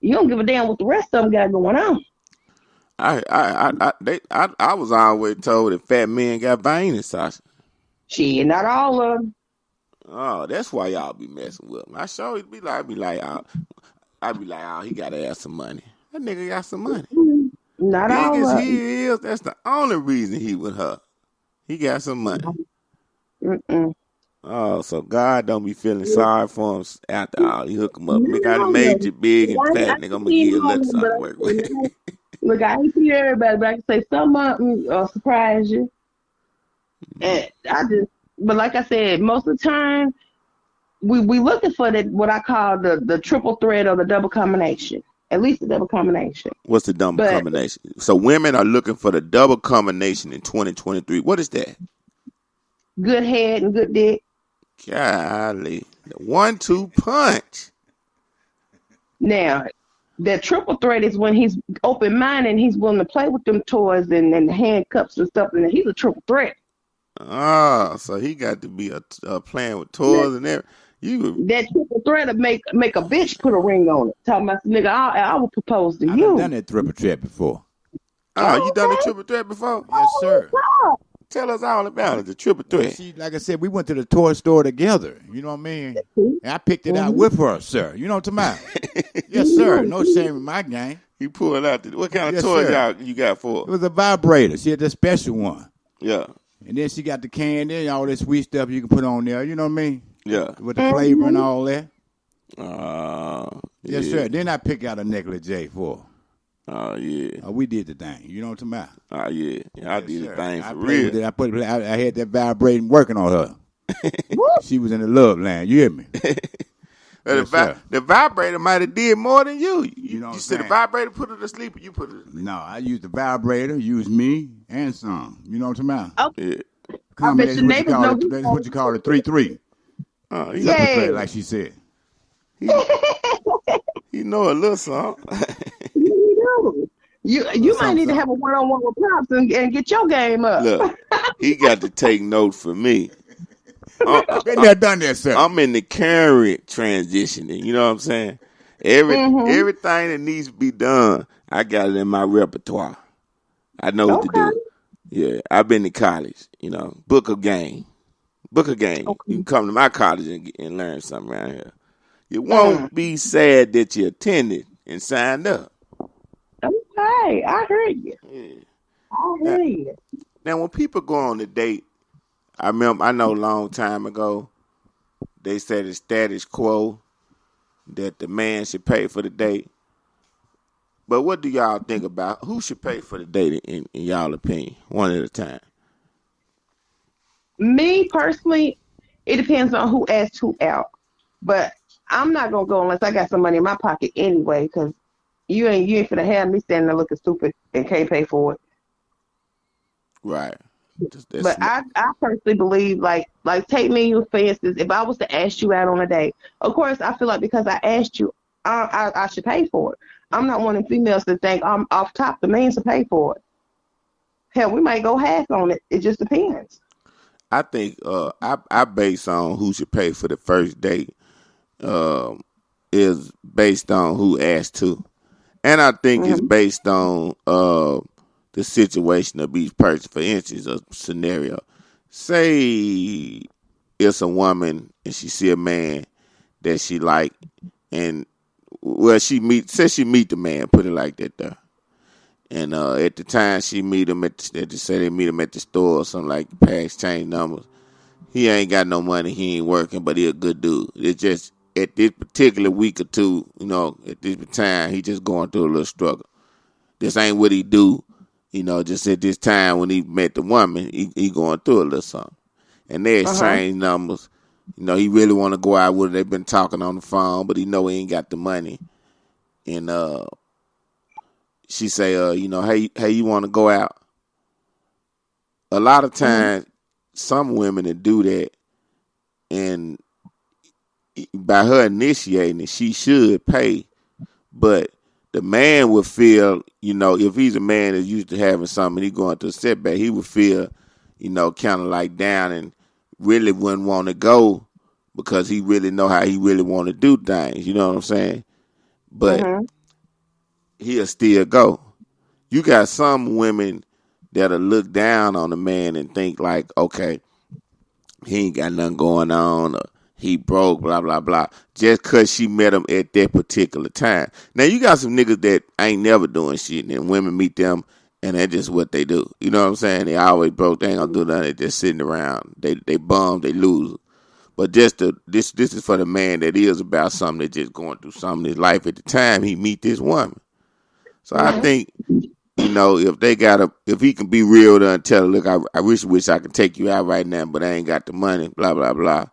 Speaker 3: you don't give a damn what the rest of them got going on.
Speaker 1: I was always told that fat men got veins, Sasha.
Speaker 3: Shit, not all of them.
Speaker 1: Oh, that's why y'all be messing with him. I sure be like, oh, he gotta have some money. That nigga got some money.
Speaker 3: Not
Speaker 1: Big
Speaker 3: all
Speaker 1: as
Speaker 3: of them.
Speaker 1: he is, that's the only reason he with her. He got some money.
Speaker 3: Mm-mm.
Speaker 1: Oh, so God don't be feeling sorry for him after all. He hook him up. Make I
Speaker 3: No,
Speaker 1: made you big and
Speaker 3: I
Speaker 1: fat,
Speaker 3: can
Speaker 1: nigga. I'm gonna
Speaker 3: see
Speaker 1: give you a little
Speaker 3: him,
Speaker 1: something
Speaker 3: but
Speaker 1: to work with.
Speaker 3: look, I ain't see everybody, but I can say some of them surprise you. And but like I said, most of the time, we looking for what I call the triple threat or the double combination. At least the double combination.
Speaker 1: What's the double
Speaker 3: But
Speaker 1: combination? So women are looking for the double combination in 2023. What is that?
Speaker 3: good head and good dick.
Speaker 1: Golly. The 1-2 punch.
Speaker 3: Now, that triple threat is when he's open minded and he's willing to play with them toys and the handcuffs and stuff, and he's a triple threat.
Speaker 1: Ah, so he got to be playing with toys and everything.
Speaker 3: That triple threat will make a bitch put a ring on it. Talking about, nigga, I will propose to
Speaker 2: I've
Speaker 3: you.
Speaker 2: done that triple threat before.
Speaker 1: Oh, you done the triple threat before?
Speaker 2: Yes, sir.
Speaker 3: God.
Speaker 1: Tell us all about it, the triple threat.
Speaker 2: See, like I said, we went to the toy store together. You know what I mean? And I picked it out with her, sir. You know what I'm talking about? Yes, sir. No shame in my game.
Speaker 1: You pulled out what kind of
Speaker 2: Yes,
Speaker 1: toys
Speaker 2: sir.
Speaker 1: you got for
Speaker 2: It
Speaker 1: her?
Speaker 2: was a vibrator. She had the special one.
Speaker 1: Yeah,
Speaker 2: And then she got the candy and all that sweet stuff you can put on there. You know what I mean?
Speaker 1: yeah.
Speaker 2: With the flavor and all that. Yes,
Speaker 1: yeah.
Speaker 2: sir. Then I picked out a necklace J for her.
Speaker 1: Oh, yeah.
Speaker 2: We did the thing. You know what I'm talking about?
Speaker 1: Oh, yeah. I did
Speaker 2: Sir.
Speaker 1: the thing
Speaker 2: I
Speaker 1: for
Speaker 2: played with
Speaker 1: real.
Speaker 2: it. I had that vibrating working on her. She was in the love land. You hear me? Yes, sir.
Speaker 1: The vibrator might have did more than you.
Speaker 2: You know what
Speaker 1: You
Speaker 2: I'm
Speaker 1: said the
Speaker 2: saying?
Speaker 1: vibrator put her to sleep, or you put her to sleep?
Speaker 2: No, I use the vibrator, use me, and some. You know what I'm talking about?
Speaker 3: Oh,
Speaker 1: Yeah.
Speaker 3: I bet
Speaker 2: Combination,
Speaker 3: your neighbors know
Speaker 2: that's what you call it, 3-3.
Speaker 1: He,
Speaker 2: Triple threat,
Speaker 3: Yeah.
Speaker 2: like she said.
Speaker 1: he he know a little something.
Speaker 3: You do. You might
Speaker 2: Something,
Speaker 3: need to have
Speaker 2: something.
Speaker 3: a one-on-one with Pops and get your game up.
Speaker 1: Look, he got to take note for me. Uh,
Speaker 2: Been there, done that, sir.
Speaker 1: I'm in the current transitioning. You know what I'm saying?
Speaker 3: Mm-hmm.
Speaker 1: Everything that needs to be done, I got it in my repertoire. I know what to
Speaker 3: Okay.
Speaker 1: do. Yeah, I've been to college. You know, book a game. Book a game. You
Speaker 3: Okay.
Speaker 1: can come to my college and learn something around here. You
Speaker 3: Mm.
Speaker 1: won't be sad that you attended and signed up.
Speaker 3: Okay. I heard you.
Speaker 1: Yeah.
Speaker 3: I
Speaker 1: Now,
Speaker 3: heard you.
Speaker 1: now, when people go on a date, I know a long time ago, they said the status quo that the man should pay for the date. But what do y'all think about who should pay for the date in y'all opinion? One at a time.
Speaker 3: Me personally, it depends on who asks who out. But I'm not gonna go unless I got some money in my pocket anyway, because you ain't finna have me standing there looking stupid and can't pay for it.
Speaker 1: Right. That's
Speaker 3: But I personally believe like take me for instance, if I was to ask you out on a date, of course I feel like because I asked you, I should pay for it. I'm not one of the females that think I'm off top. The man should pay for it. Hell, we might go half on it. It just depends.
Speaker 1: I think I base on who should pay for the first date is based on who asked to. And I think it's
Speaker 3: Hmm.
Speaker 1: based on the situation of each person. For instance, a scenario. Say it's a woman and she see a man that she like and well she meet the man, put it like that though. And at the time she meet him say they meet him at the store or something like pass change numbers. He ain't got no money, he ain't working, but he a good dude. It's just at this particular week or two, you know, at this time he just going through a little struggle. This ain't what he do, you know, just at this time when he met the woman, he going through a little something. And they
Speaker 3: Uh-huh.
Speaker 1: exchange numbers. You know, he really want to go out with her. They've been talking on the phone, but he know he ain't got the money. And she say, you know, hey, you want to go out? A lot of
Speaker 3: Hmm.
Speaker 1: times, some women that do that, and by her initiating it, she should pay. But the man would feel, you know, if he's a man that's used to having something, he going through a setback, he would feel, you know, kind of like down and really wouldn't want to go because he really know how he really want to do things. You know what I'm saying? But
Speaker 3: Hmm.
Speaker 1: he'll still go. You got some women that'll look down on a man and think like, okay, he ain't got nothing going on, or he broke, blah blah blah, just cause she met him at that particular time. Now you got some niggas that ain't never doing shit, and then women meet them, and that's just what they do. You know what I'm saying? They always broke. They ain't gonna do nothing. They just sitting around. They bum. They lose. But this is for the man that is about something that just going through something in his life at the time he meet this woman. So I
Speaker 3: Hmm.
Speaker 1: think you know, if he can be real to her and tell her, look, I wish I could take you out right now, but I ain't got the money, blah, blah, blah.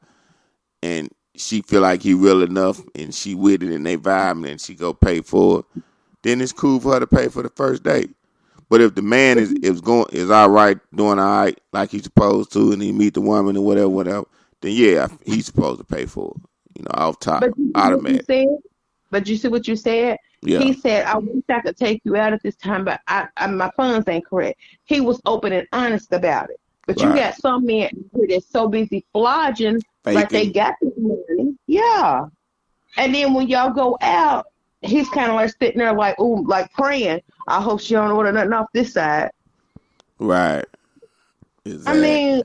Speaker 1: And she feel like he real enough and she with it and they vibing and she go pay for it, then it's cool for her to pay for the first date. But if the man is all right, doing all right like he's supposed to, and he meet the woman and whatever, then yeah, he's supposed to pay for it. You know, off top,
Speaker 3: But you see what you
Speaker 1: automatic.
Speaker 3: said? But you see what you said?
Speaker 1: Yeah,
Speaker 3: He said, I wish I could take you out at this time, but my funds ain't correct. He was open and honest about it. But you
Speaker 1: right.
Speaker 3: got some men who are so busy flogging like they
Speaker 1: Faking.
Speaker 3: got this money. Yeah. And then when y'all go out, he's kind of like sitting there like, ooh, like praying. I hope she don't order nothing off this side.
Speaker 1: Right.
Speaker 3: I
Speaker 1: Exactly.
Speaker 3: mean,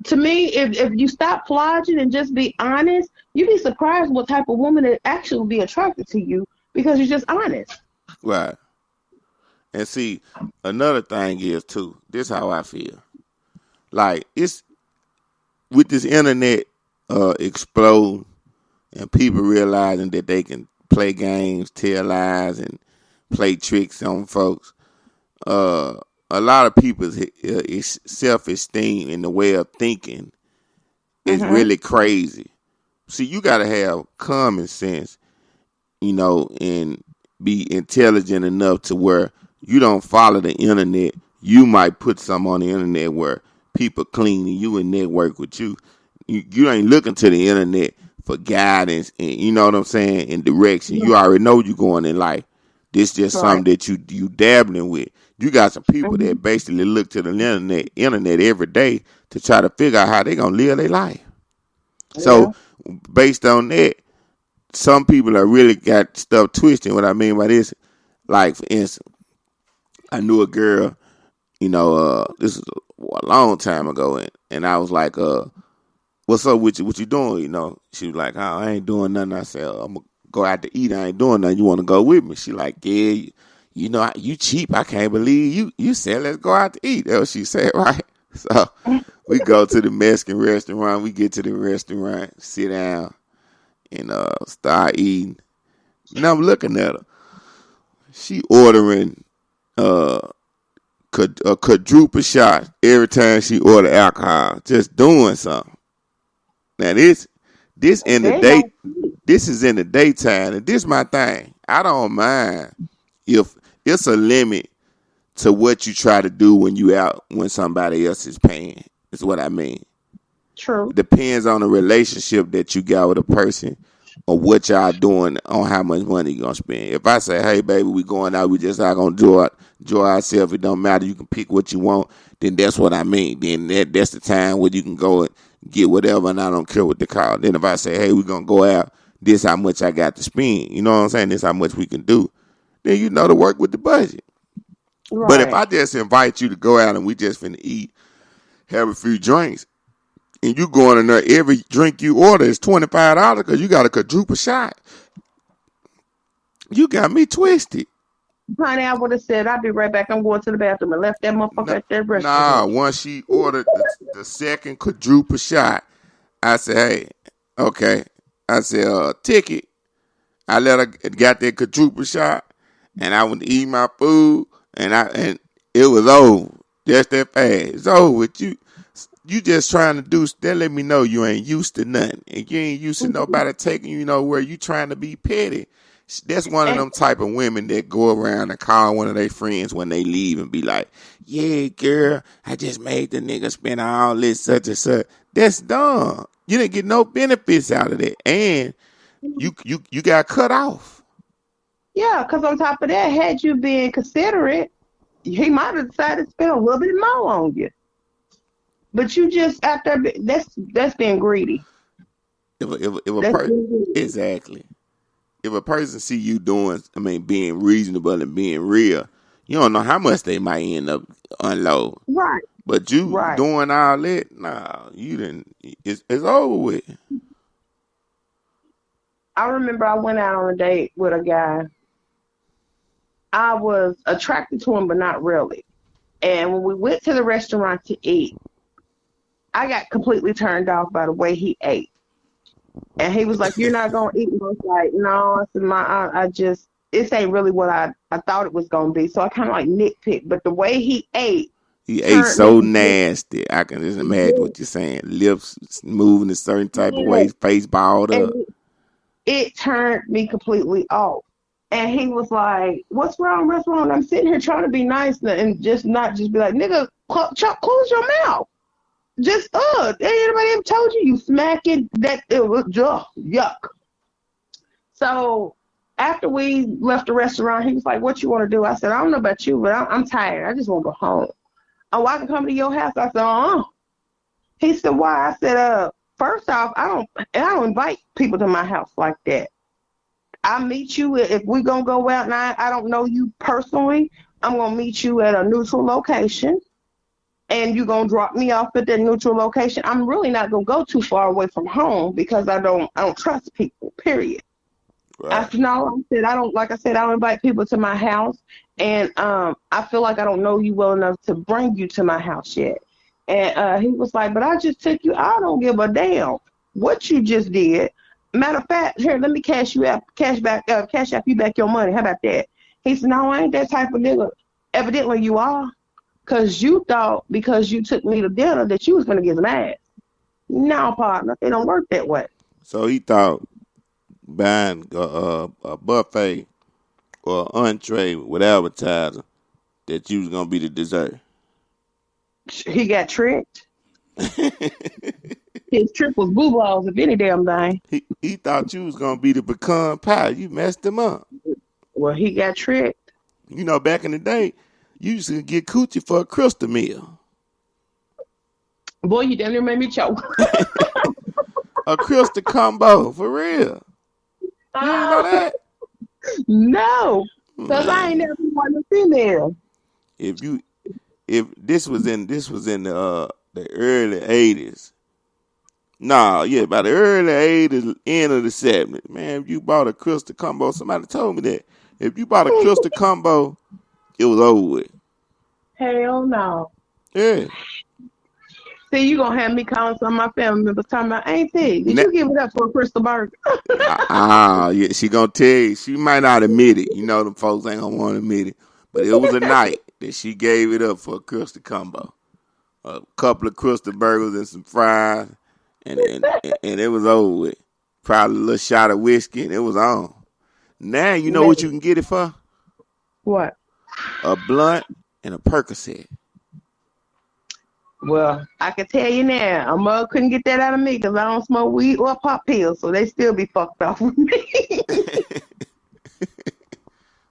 Speaker 3: to me, if you stop flogging and just be honest, you'd be surprised what type of woman that actually will be attracted to you because you're just honest.
Speaker 1: Right. And see, another thing is too. This how I feel. Like it's with this internet explode and people realizing that they can play games, tell lies, and play tricks on folks. Uh, a lot of people's self esteem and the way of thinking is
Speaker 3: Mhm.
Speaker 1: really crazy. see, you gotta have common sense, and be intelligent enough to where you don't follow the internet. You might put something on the internet where people clean and you and network with you. You ain't looking to the internet for guidance and you know what I'm saying, and direction. You already know you going in life. This just something that you dabbling with. You got some people that basically look to the internet every day to try to figure out how they gonna live their life. So based on that, some people are really got stuff twisted. What I mean by this, like for instance, I knew a girl, this is a long time ago, and I was like, what's up with you? What you doing? She was like, oh, I ain't doing nothing. I said, I'm gonna go out to eat. I ain't doing nothing. You want to go with me? She like, yeah, you cheap. I can't believe you said let's go out to eat. That's what she said, right? So we go to the Mexican restaurant. We get to the restaurant, sit down, and start eating. And I'm looking at her. She ordering a quadruple shot every time she order alcohol. Just doing something. Now this in the day. This is in the daytime, and this my thing. I don't mind if it's a limit to what you try to do when you out when somebody else is paying. Is what I mean.
Speaker 3: True.
Speaker 1: Depends on the relationship that you got with a person or what y'all doing on how much money you gonna spend. If I say, hey baby, we going out, we just not gonna enjoy ourselves, it don't matter, you can pick what you want, then that's what I mean. Then that's the time where you can go and get whatever and I don't care what the call. Then if I say, hey, we gonna go out, this how much I got to spend. You know what I'm saying? This how much we can do. Then you know to work with the budget. Right. But if I just invite you to go out and we just finna eat, have a few drinks, and you going in there, every drink you order is $25 because you got a quadruple shot. You got me twisted.
Speaker 3: Honey, I would have said, I'll be right back. I'm going to the bathroom and left that motherfucker at that restaurant.
Speaker 1: Nah, once she ordered the second quadruple shot, I said, hey, okay. I said, ticket. I let her got that quadruple shot, and I went to eat my food, and it was over. Just that fast. It's over with you. You just trying to do that. Let me know you ain't used to nothing, and you ain't used to nobody taking you where you trying to be petty. That's one of them type of women that go around and call one of their friends when they leave and be like, yeah, girl, I just made the nigga spend all this such and such. That's dumb. You didn't get no benefits out of that. And you got cut off.
Speaker 3: Yeah, because on top of that, had you been considerate, he might have decided to spend a little bit more on you. But you just out there, that's being greedy.
Speaker 1: If a person, exactly. If a person see you being reasonable and being real, you don't know how much they might end up unload.
Speaker 3: Right.
Speaker 1: But you doing all that, nah, you didn't. It's over with.
Speaker 3: I remember I went out on a date with a guy. I was attracted to him, but not really. And when we went to the restaurant to eat, I got completely turned off by the way he ate. And he was like, you're not going to eat? And I was like, no. I said, this ain't really what I thought it was going to be. So I kind of like nitpicked. But the way he ate.
Speaker 1: He ate so nasty. I can just imagine what you're saying. Lips moving a certain type of way, face balled up.
Speaker 3: It turned me completely off. And he was like, what's wrong? What's wrong? I'm sitting here trying to be nice and just not just be like, nigga, close your mouth. Just, anybody ever told you smacking that? It was just yuck. So after we left the restaurant, he was like, what you want to do? I said, I don't know about you, but I'm tired. I just want to go home. Oh, I can come to your house. I said, He said, why? I said, first off, I don't invite people to my house like that. I meet you if we're going to go out and I don't know you personally. I'm going to meet you at a neutral location. And you're going to drop me off at that neutral location. I'm really not going to go too far away from home because I don't trust people, period. Right. I said, no, I don't invite people to my house. And I feel like I don't know you well enough to bring you to my house yet. And he was like, but I just took you. I don't give a damn what you just did. Matter of fact, here, let me cash you cash out you back your money. How about that? He said, no, I ain't that type of nigga. Evidently you are. Because you thought because you took me to dinner that you was going to get some ass. No, partner, it don't work that way.
Speaker 1: So he thought buying a buffet or entree with appetizer that you was gonna be the dessert.
Speaker 3: He got tricked. His trip was boo balls, if any damn thing.
Speaker 1: He thought you was gonna be the pecan pie. You messed him up.
Speaker 3: Well, he got tricked.
Speaker 1: You know, back in the day, you used to get coochie for a crystal meal.
Speaker 3: Boy, you damn near made me choke.
Speaker 1: A crystal combo, for real. You didn't know that?
Speaker 3: No, because I ain't
Speaker 1: Man,
Speaker 3: never wanted to see there.
Speaker 1: if you if this was in the early 80s. Nah, yeah, by the early 80s, end of the 70s. Man, if you bought a crystal combo, somebody told me that. If you bought a crystal combo, it was over with.
Speaker 3: Hell no.
Speaker 1: Yeah.
Speaker 3: See, you gonna have me calling some of my family members talking about, Auntie, did
Speaker 1: Ne-
Speaker 3: you give it up for a crystal burger?
Speaker 1: yeah, she gonna tell you. She might not admit it. You know, them folks ain't gonna want to admit it. But it was a night that she gave it up for a crystal combo. A couple of crystal burgers and some fries, and it was over with. Probably a little shot of whiskey, and it was on. Now you know what you can get it for?
Speaker 3: What?
Speaker 1: A blunt and a Percocet.
Speaker 3: Well, I can tell you now, a mug couldn't get that out of me because I don't smoke weed or pop pills, so they still be fucked off with me.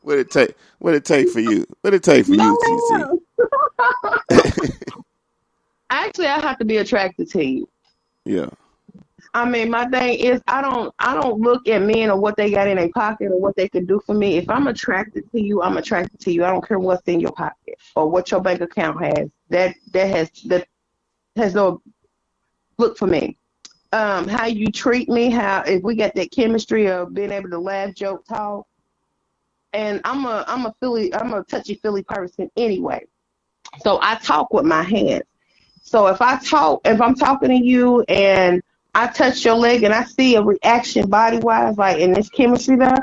Speaker 1: What it take? What it take for you? What it take for
Speaker 3: No,
Speaker 1: you, TC?
Speaker 3: actually, I have to be attracted to you.
Speaker 1: Yeah.
Speaker 3: I mean, my thing is, I don't look at men or what they got in their pocket or what they can do for me. If I'm attracted to you, I'm attracted to you. I don't care what's in your pocket or what your bank account has. That has no look for me. How you treat me, how if we got that chemistry of being able to laugh, joke, talk, and I'm a touchy feely person anyway. So I talk with my hands. So if I'm talking to you and I touch your leg and I see a reaction body wise, like in this chemistry there,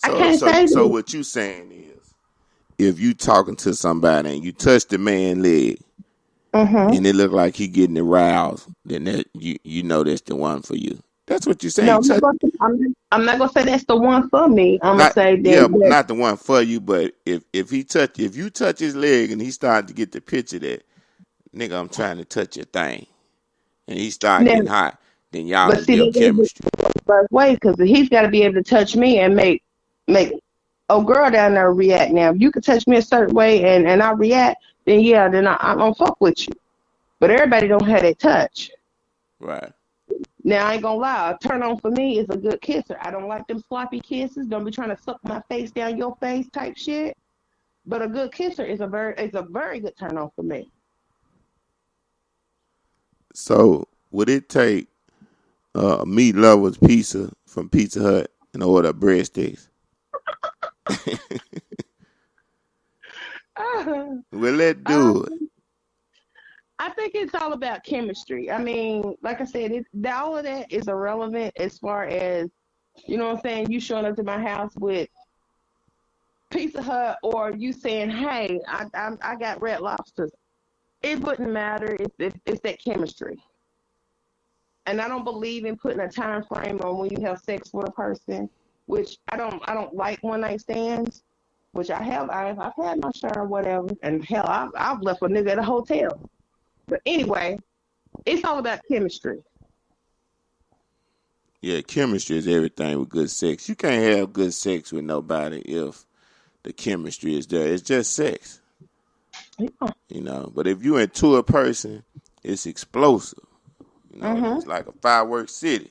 Speaker 3: I can't say
Speaker 1: So
Speaker 3: this.
Speaker 1: what you saying is, if you talking to somebody and you touch the man leg and it look like he getting aroused, then that you know that's the one for you. That's what you saying.
Speaker 3: No,
Speaker 1: You touch,
Speaker 3: I'm not gonna say that's the one for me. I'm gonna
Speaker 1: not
Speaker 3: say
Speaker 1: yeah, but
Speaker 3: that
Speaker 1: not the one for you. But if you touch his leg and he started to get the picture that nigga, I'm trying to touch your thing, and he started
Speaker 3: now,
Speaker 1: getting hot, then y'all
Speaker 3: but
Speaker 1: done
Speaker 3: see,
Speaker 1: build
Speaker 3: they do
Speaker 1: chemistry.
Speaker 3: it the first way because he's got to be able to touch me and make a girl down there react. Now, if you can touch me a certain way and I react, then yeah, then I don't fuck with you. But everybody don't have that touch.
Speaker 1: Right.
Speaker 3: Now I ain't gonna lie, a turn on for me is a good kisser. I don't like them sloppy kisses. Don't be trying to suck my face down your face type shit. But a good kisser is a very good turn on for me.
Speaker 1: So would it take meat lovers pizza from Pizza Hut and order breadsticks? Will it do it?
Speaker 3: I think it's all about chemistry. I mean, like I said, all of that is irrelevant as far as, you know what I'm saying, you showing up to my house with Pizza Hut or you saying, hey, I got Red Lobsters. It wouldn't matter. It's that chemistry. And I don't believe in putting a time frame on when you have sex with a person, which I don't like one night stands, which I've had my share or whatever, and hell, I've left a nigga at a hotel. But anyway, it's all about chemistry.
Speaker 1: Yeah, chemistry is everything with good sex. You can't have good sex with nobody if the chemistry is there. It's just sex,
Speaker 3: Yeah.
Speaker 1: you know. But if you into a person, it's explosive. You know, it's like a fireworks city.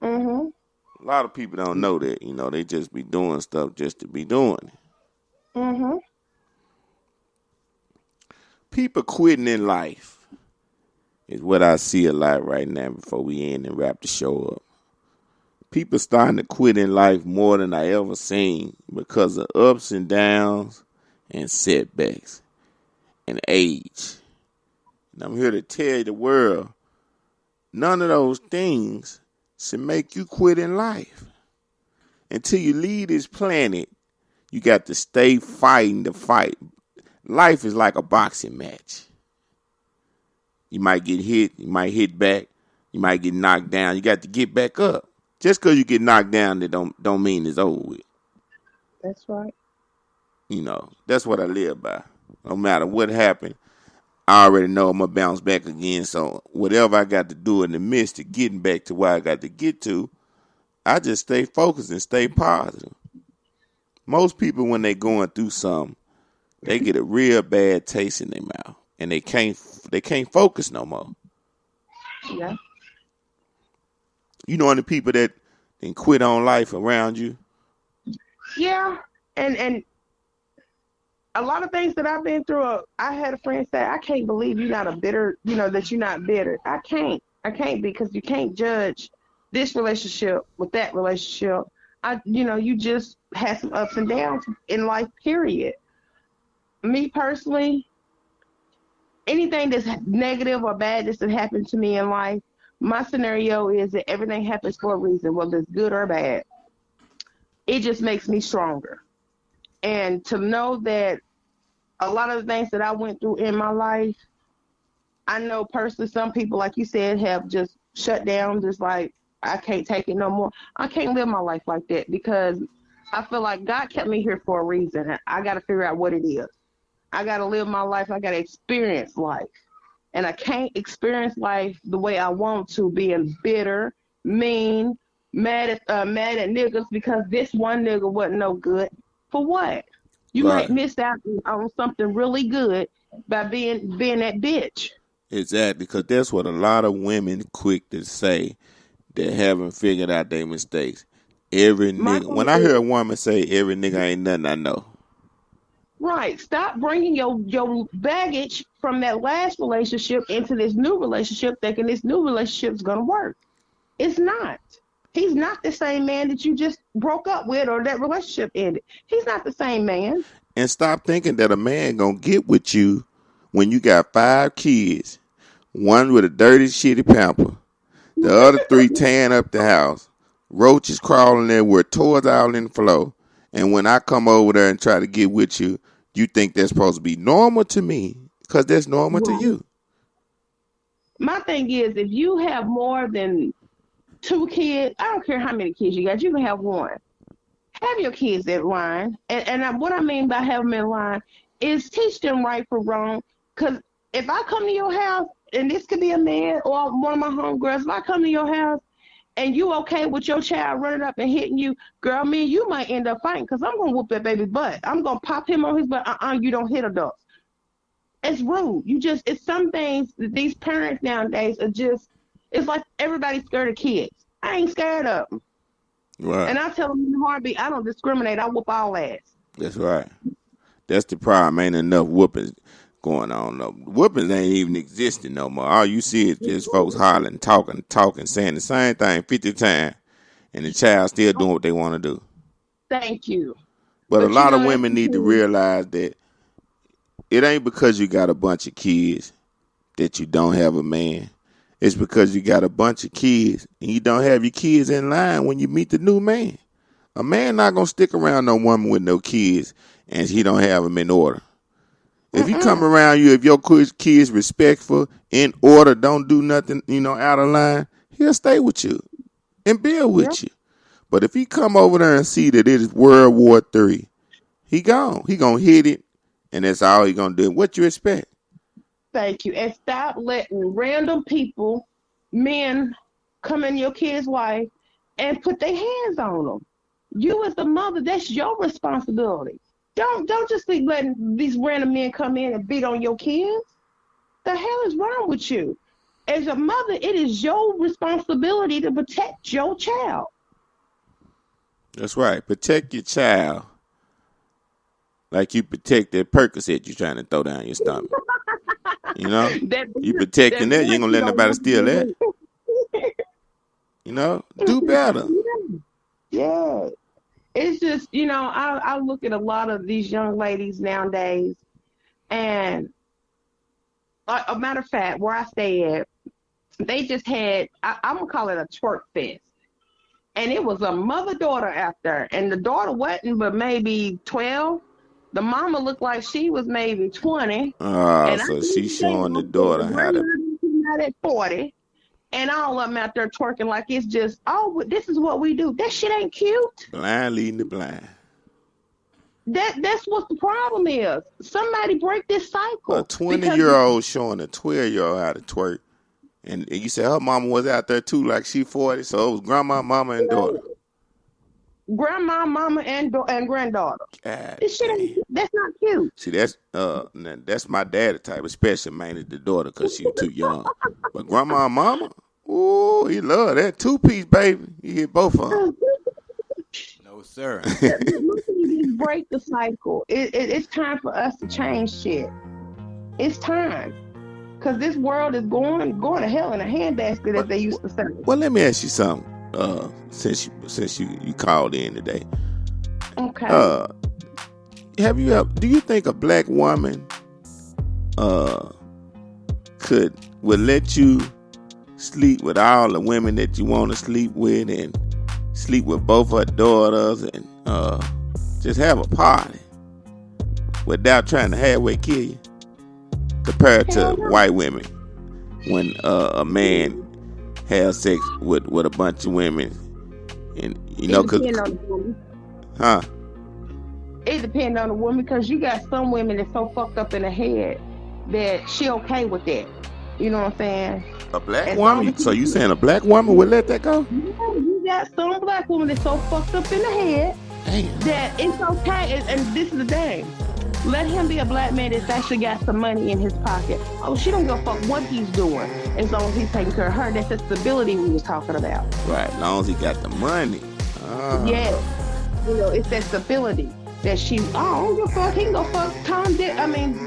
Speaker 3: Mhm.
Speaker 1: A lot of people don't know that. You know, they just be doing stuff just to be doing it.
Speaker 3: Mhm.
Speaker 1: People quitting in life is what I see a lot right now before we end and wrap the show up. People starting to quit in life more than I ever seen because of ups and downs and setbacks and age. And I'm here to tell the world, none of those things should make you quit in life. Until you leave this planet, you got to stay fighting the fight. Life is like a boxing match. You might get hit, you might hit back, You might get knocked down. You got to get back up. Just because you get knocked down, that don't mean it's over with.
Speaker 3: That's right.
Speaker 1: You know, that's what I live by. No matter what happened, I already know I'm going to bounce back again. So whatever I got to do in the midst of getting back to where I got to get to, I just stay focused and stay positive. Most people, when they going through something, they get a real bad taste in their mouth, and they can't focus no more.
Speaker 3: Yeah.
Speaker 1: You know any people that then quit on life around you?
Speaker 3: Yeah. And a lot of things that I've been through, I had a friend say, I can't believe you're not a bitter, that you're not bitter. I can't because you can't judge this relationship with that relationship. You just had some ups and downs in life, period. Me personally, anything that's negative or bad that's happened to me in life, my scenario is that everything happens for a reason, whether it's good or bad. It just makes me stronger. And to know that a lot of the things that I went through in my life, I know personally some people, like you said, have just shut down, just like, I can't take it no more. I can't live my life like that because I feel like God kept me here for a reason. And I got to figure out what it is. I got to live my life. I got to experience life. And I can't experience life the way I want to, being bitter, mean, mad at niggas because this one nigga wasn't no good. For what? You
Speaker 1: Right.
Speaker 3: might miss out on something really good by being that bitch.
Speaker 1: Exactly, because that's what a lot of women quick to say that haven't figured out their mistakes. Every nigga. When I hear a woman say every nigga ain't nothing, I know.
Speaker 3: Right. Stop bringing your baggage from that last relationship into this new relationship thinking this new relationship is going to work. It's not. He's not the same man that you just broke up with or that relationship ended. He's not the same man.
Speaker 1: And stop thinking that a man going to get with you when you got 5 kids, one with a dirty, shitty pamper, the other 3 tearing up the house, roaches crawling everywhere, toys out in the floor. And when I come over there and try to get with you, you think that's supposed to be normal to me because that's normal to you.
Speaker 3: My thing is, if you have more than 2 kids, I don't care how many kids you got, you can have one. Have your kids in line. And what I mean by have them in line is teach them right from wrong. Because if I come to your house, and this could be a man or one of my homegirls, if I come to your house and you okay with your child running up and hitting you, girl, me and you might end up fighting because I'm going to whoop that baby butt. I'm going to pop him on his butt. You don't hit adults. It's rude. It's some things that these parents nowadays are just, it's like everybody's scared of kids. I ain't scared of them.
Speaker 1: Right.
Speaker 3: And I tell them in the heartbeat, I don't discriminate. I whoop all ass.
Speaker 1: That's right. That's the problem. Ain't enough whoopings going on. No. Whoopings ain't even existing no more. All you see is just folks hollering, talking, saying the same thing 50 times, and the child still doing what they want to do.
Speaker 3: Thank you.
Speaker 1: But a lot of women need to realize that it ain't because you got a bunch of kids that you don't have a man. It's because you got a bunch of kids and you don't have your kids in line when you meet the new man. A man not going to stick around no woman with no kids and he don't have them in order. If he come around you, if your kids respectful, in order, don't do nothing, out of line, he'll stay with you and build with you. But if he come over there and see that it is World War III, he gone. He going to hit it, and that's all he going to do. What you expect?
Speaker 3: Thank you. And stop letting random people, men, come in your kid's wife and put their hands on them. You as the mother, that's your responsibility. Don't just keep letting these random men come in and beat on your kids. The hell is wrong with you? As a mother, it is your responsibility to protect your child.
Speaker 1: That's right. Protect your child like you protect that Percocet you're trying to throw down your stomach. You protecting that, you ain't going to let nobody steal that. Do better.
Speaker 3: Yeah. It's just, I look at a lot of these young ladies nowadays, and a matter of fact, where I stay at, they just had, I'm going to call it a twerk fest. And it was a mother-daughter out there, and the daughter wasn't but maybe 12. The mama looked like she was maybe 20.
Speaker 1: So she's showing the daughter how to.
Speaker 3: At 40. and all of them out there twerking like it's just, oh, this is what we do. That shit ain't cute.
Speaker 1: Blind leading the blind.
Speaker 3: That's what the problem is. Somebody break this cycle.
Speaker 1: A 20-year-old showing a 12-year-old how to twerk. And you said her mama was out there too, like she 40, so it was grandma, mama, and daughter.
Speaker 3: Grandma, mama, and granddaughter.
Speaker 1: God
Speaker 3: This shit ain't, that's not cute.
Speaker 1: See, that's my daddy type, especially mainly the daughter, because she was too young. But grandma and mama, ooh, he love that two-piece, baby. He hit both of them.
Speaker 2: No, sir.
Speaker 3: Look at you break the cycle. It's time for us to change shit. It's time. Because this world is going to hell in a handbasket, as they used to say.
Speaker 1: Well, let me ask you something. Since you called in today,
Speaker 3: Okay.
Speaker 1: do you think a black woman would let you sleep with all the women that you want to sleep with and sleep with both her daughters and just have a party without trying to halfway kill you, compared to white women when a man has sex with a bunch of women, and
Speaker 3: It depends on the woman.
Speaker 1: Huh?
Speaker 3: It depends on the woman, because you got some women that's so fucked up in the head that she okay with that. You know what I'm saying?
Speaker 1: A black woman? So you saying a black woman would let that go?
Speaker 3: Yeah, you got some black women that's so fucked up in the head that it's okay. And this is the thing. Let him be a black man that's actually got some money in his pocket. Oh, she don't give a fuck what he's doing as long as he's taking care of her. That's the stability we was talking about.
Speaker 1: Right, as long as he got the money.
Speaker 3: Yes. You know, it's that stability that she, I don't give a fuck. He can go fuck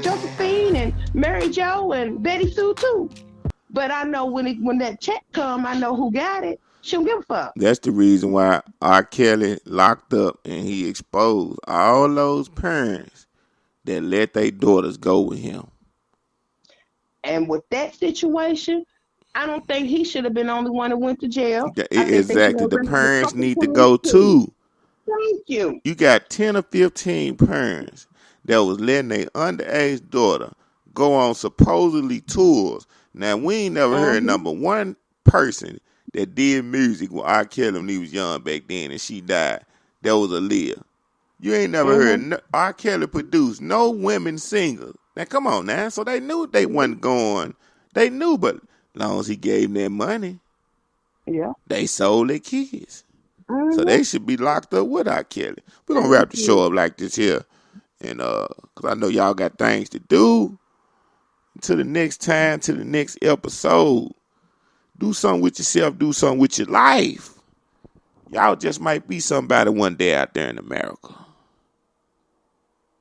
Speaker 3: Josephine and Mary Jo and Betty Sue too. But I know when that check come, I know who got it. She don't give a fuck.
Speaker 1: That's the reason why R. Kelly locked up and he exposed all those parents that let their daughters go with him.
Speaker 3: And with that situation, I don't think he should have been the only one that went to jail.
Speaker 1: Exactly. The parents need to go too.
Speaker 3: Thank you.
Speaker 1: You got 10 or 15 parents that was letting their underage daughter go on supposedly tours. Now, we ain't never heard number one person that did music with R. Kelly when he was young back then and she died. That was Aaliyah. You ain't never heard R. Kelly produced no women singers. Now, come on now. So they knew they wasn't going. They knew, but as long as he gave them their money, they sold their kids. So they should be locked up with R. Kelly. We're going to wrap the show up like this here. And because I know y'all got things to do. Until the next time, to the next episode, do something with yourself, do something with your life. Y'all just might be somebody one day out there in America.